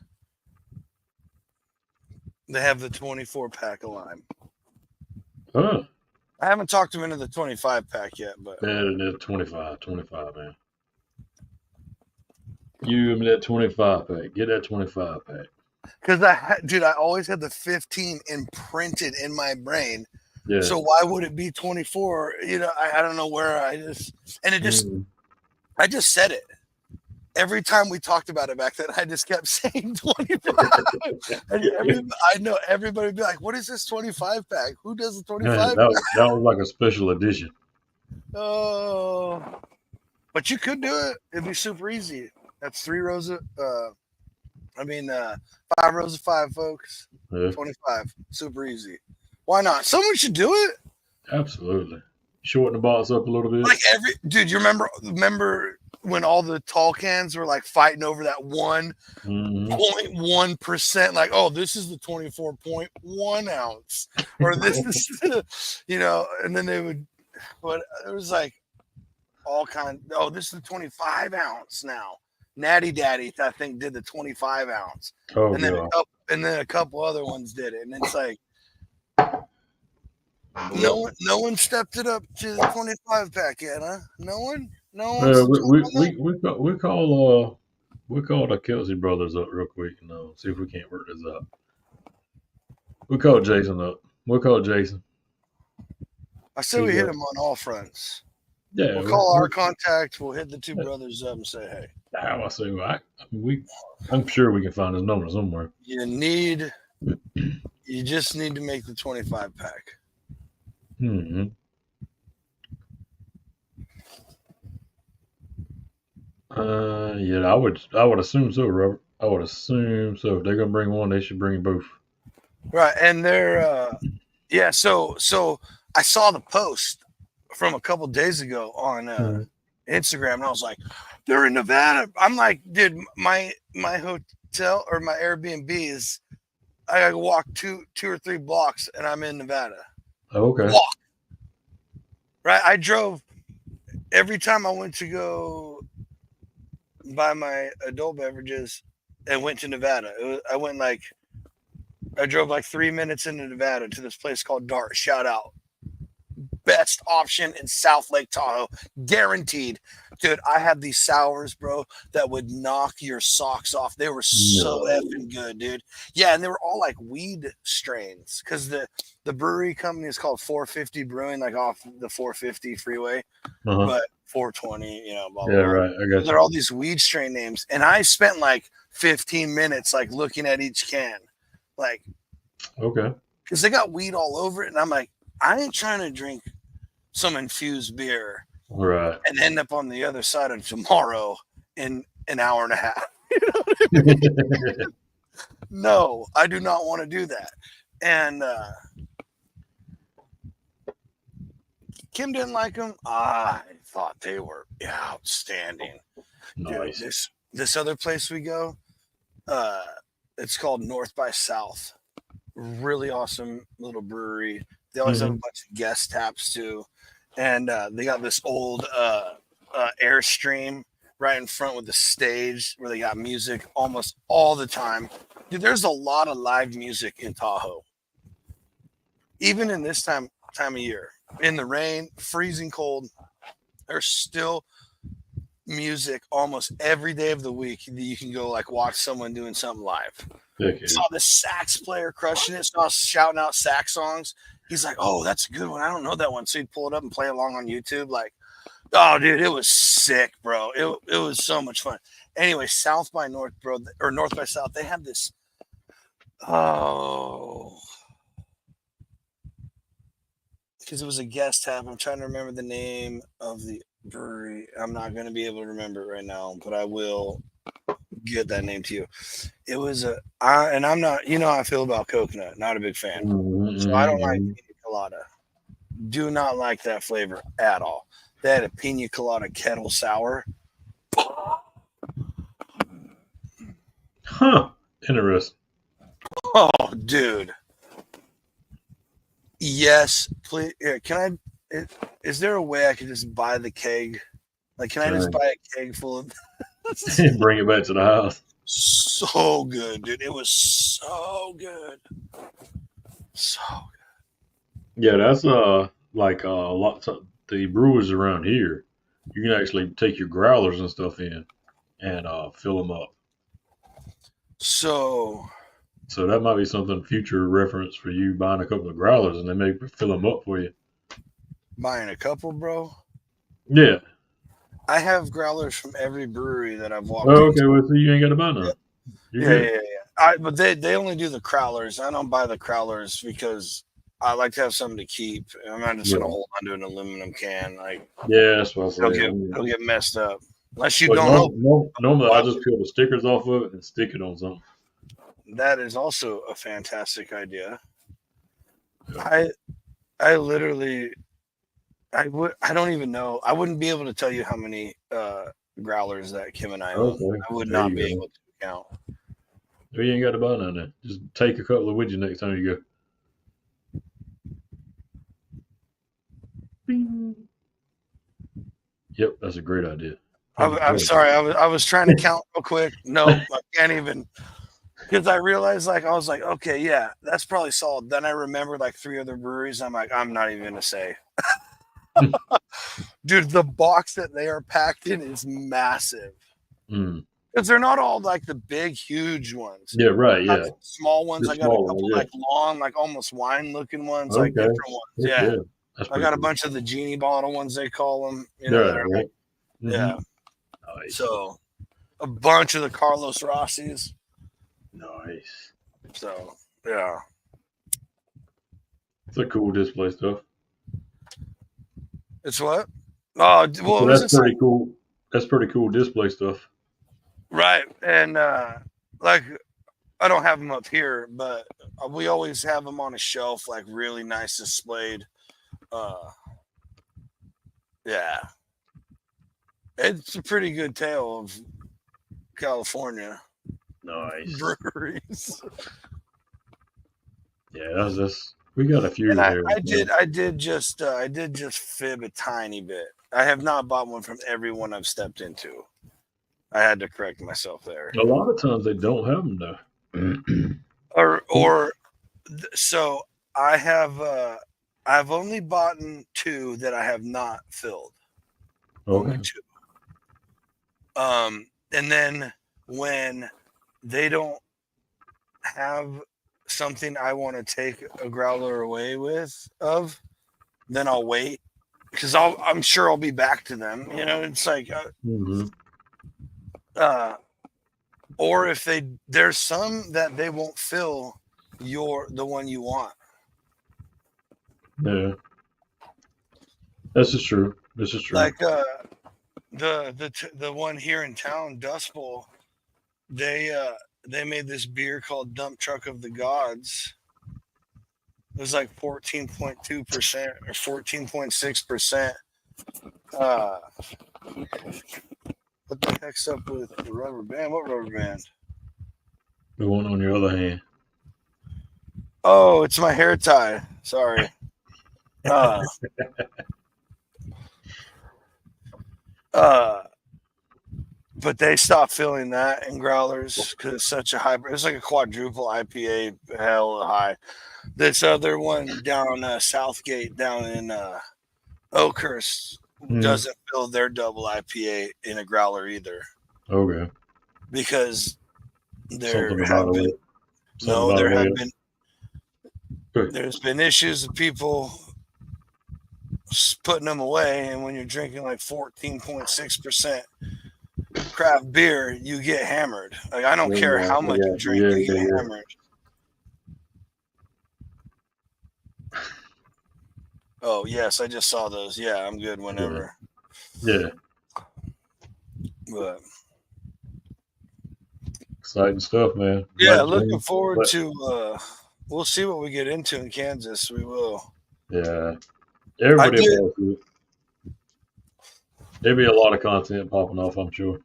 They have the 24-pack of lime.
Huh.
I haven't talked them into the 25-pack yet, but...
Yeah, 25, man. You give me that 25-pack. Get that 25-pack.
Because I always had the 15 imprinted in my brain.
Yeah.
So why would it be 24? You know, I don't know where I just said it. Every time we talked about it back then, I just kept saying 25. I know everybody would be like, what is this 25 pack? Who does the 25 pack?
That was like a special edition.
Oh, but you could do it. It'd be super easy. That's 3 rows of I mean, 5 rows of 5, folks.
Yeah.
25. Super easy. Why not? Someone should do it.
Absolutely. Shorten the box up a little bit.
Like dude, you remember when all the tall cans were like fighting over that 1.1%? Like, oh, this is the 24.1 ounce, or this is, and then they would, but it was like all kind. Oh, this is the 25 ounce now. Natty Daddy, I think, did the 25 ounce, and then a couple other ones did it, and it's like. No one stepped it up to the 25 pack yet, huh? No one.
We call the Kelsey brothers up real quick and see if we can't work this out. We call Jason up. We'll call Jason.
I say we hit him on all fronts.
Yeah,
we'll call our contact. We'll hit the 2 brothers up and say, hey.
I say, I'm sure we can find his number somewhere.
You just need to make the 25 pack.
Mm-hmm. Yeah, I would assume so, Robert. I would assume so. If they're gonna bring one, they should bring both.
Right, and they're So I saw the post from a couple days ago on Instagram, and I was like, they're in Nevada. I'm like, dude, my hotel or my Airbnb is I gotta walk 2 or 3 blocks, and I'm in Nevada.
Okay.
Walk. Right. I drove every time I went to go buy my adult beverages and went to Nevada. I drove like 3 minutes into Nevada to this place called Dart. Shout out. Best option in South Lake Tahoe. Guaranteed. Dude, I had these sours, bro, that would knock your socks off. They were so effing good, dude. Yeah, and they were all like weed strains because the brewery company is called 450 Brewing, like off the 450 freeway, but 420, blah, blah,
yeah,
blah.
right. I got
They're all these weed strain names. And I spent like 15 minutes like looking at each can. Like,
okay.
Because they got weed all over it. And I'm like, I ain't trying to drink some infused beer.
Right.
And end up on the other side of tomorrow in an hour and a half. No, I do not want to do that. And Kim didn't like them. I thought they were outstanding.
Nice.
Dude, this other place we go, it's called North by South. Really awesome little brewery. They always have a bunch of guest taps too. And they got this old Airstream right in front with the stage where they got music almost all the time. Dude, there's a lot of live music in Tahoe. Even in this time of year. In the rain, freezing cold, there's still music almost every day of the week that you can go like watch someone doing something live.
Okay.
Saw the sax player crushing it, saw shouting out sax songs. He's like, oh, that's a good one. I don't know that one. So he'd pull it up and play along on YouTube. Like, oh, dude, it was sick, bro. It was so much fun. Anyway, South by North, bro, or North by South, they have this. Oh. Because it was a guest tab. I'm trying to remember the name of the brewery. I'm not going to be able to remember it right now, but I will get that name to you. It was and I'm not, how I feel about coconut. Not a big fan. So I don't like pina colada. Do not like that flavor at all. They had a pina colada kettle sour.
Huh. Interesting.
Oh, dude. Yes, please. Can I? Is there a way I could just buy the keg? Like, can I just buy a keg full of?
Bring it back to the house.
So good, dude. It was so good. So good.
Yeah, that's like a lot of the brewers around here. You can actually take your growlers and stuff in and fill them up.
So
that might be something future reference for you buying a couple of growlers and they may fill them up for you.
Buying a couple, bro?
Yeah.
I have growlers from every brewery that I've walked
into. Okay, well, so you ain't got to buy none.
Yeah. But they only do the crowlers. I don't buy the crowlers because I like to have something to keep. I'm not just going to hold onto an aluminum can. Like,
yeah, that's what I said.
It'll get messed up. Unless you
But
don't know.
normally I just peel the stickers off of it and stick it on something.
That is also a fantastic idea. I literally, I don't even know. I wouldn't be able to tell you how many growlers that Kim and I own.
Okay.
I would
There
not
you
be
go.
able to count.
You ain't got to buy none then. Just take a couple of with you next time you go. Bing. Yep, that's a great idea.
I'm sorry. I was trying to count real quick. Nope, I can't even. Because I realized, like, I was like, okay, yeah, that's probably solid. Then I remembered like 3 other breweries. I'm like, I'm not even gonna say. Dude, the box that they are packed in is massive. Because they're not all like the big, huge ones.
Yeah, right. Yeah,
small ones.
The
I got a
small
couple
ones, yeah.
like long, like almost wine-looking ones,
Okay.
like different ones. Yeah.
That's
I got a
cool.
bunch of the genie bottle ones they call them. You know, that are
right.
like, yeah.
Nice.
So a bunch of the Carlos Rossi's.
Nice.
So yeah,
it's a cool display stuff.
It's what? Oh, well,
so that's pretty cool. That's pretty cool display stuff.
Right, and like I don't have them up here, but we always have them on a shelf, like really nice displayed. Yeah, it's a pretty good tale of California.
Nice
breweries.
Yeah, that's we got a few here.
I did just fib a tiny bit. I have not bought one from everyone I've stepped into. I had to correct myself there.
A lot of times they don't have them
though. So I have I've only bought 2 that I have not filled.
Okay.
Only 2. And then when they don't have something I want to take a growler away then I'll wait because I'm sure I'll be back to them. You know, it's like, or if there's some that they won't fill the one you want.
Yeah, this is true. This is true.
Like the one here in town, Dust Bowl, they made this beer called Dump Truck of the Gods. It was like 14.2% or 14.6%. What the heck's up with the rubber band? What rubber band?
The one on your other hand.
Oh, it's my hair tie. Sorry. But they stopped filling that in growlers because it's such a hybrid. It's like a quadruple IPA, hell high. This other one down Southgate, down in Oakhurst, doesn't fill their double IPA in a growler either.
Okay.
Because there's been issues of people putting them away, and when you're drinking like 14.6% craft beer, you get hammered. Like I don't care how much you drink, you get hammered. Oh yes, I just saw those. Yeah, I'm good whenever.
Yeah.
But
exciting stuff, man.
Yeah, looking forward to. We'll see what we get into in Kansas. We will.
Yeah, everybody. There'll be a lot of content popping off, I'm sure.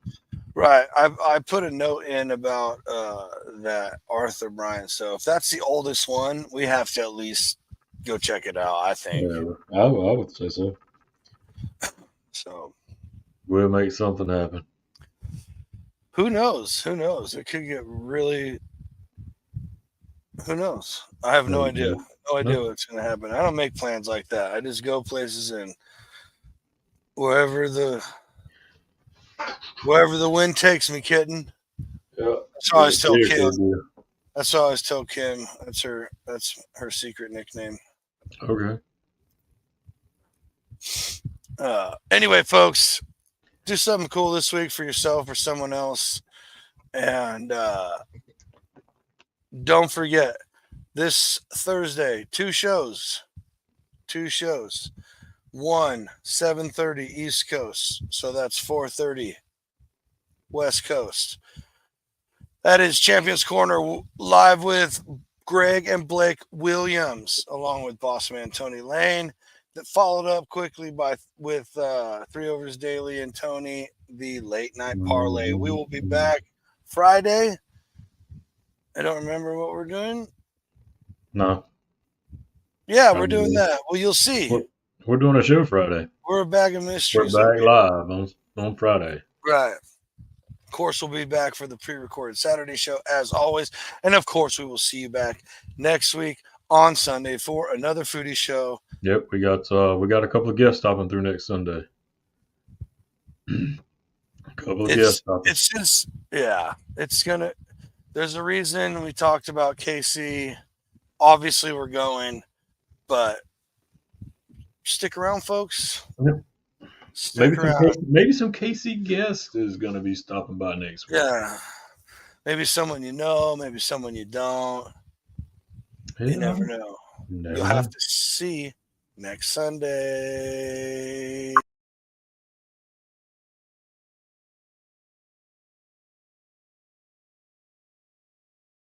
Right. I put a note in about that Arthur Bryan. So if that's the oldest one, we have to at least go check it out, I think.
Yeah, I would say so.
So
we'll make something happen.
Who knows? Who knows? It could get really. Who knows? I have no idea. No idea what's going to happen. I don't make plans like that. I just go places and wherever the wind takes me, kitten.
Yeah.
That's all I always tell Kim. That's all I always tell Kim. That's her secret nickname.
Okay.
Anyway, folks, do something cool this week for yourself or someone else. And don't forget, this Thursday, 2 shows. 1, 7:30 East Coast. So that's 4:30 West Coast. That is Champions Corner live with Greg and Blake Williams, along with boss man Tony Lane. That followed up quickly with 3 Overs Daily and Tony, the late night parlay. We will be back Friday. I don't remember what we're doing.
No.
Yeah, we're doing that. Well, you'll see.
We're doing a show Friday.
We're a bag of mysteries.
We're back live on Friday.
Right. Of course, we'll be back for the pre-recorded Saturday show as always. And of course, we will see you back next week on Sunday for another foodie show.
Yep, we got a couple of guests stopping through next Sunday. Guests stopping.
It's just there's a reason we talked about KC. Obviously, we're going, but stick around, folks.
Yep. Maybe some KC guest is going to be stopping by next week.
Yeah. Maybe someone you know, maybe someone you don't. Yeah. You never know. You'll have to see next Sunday.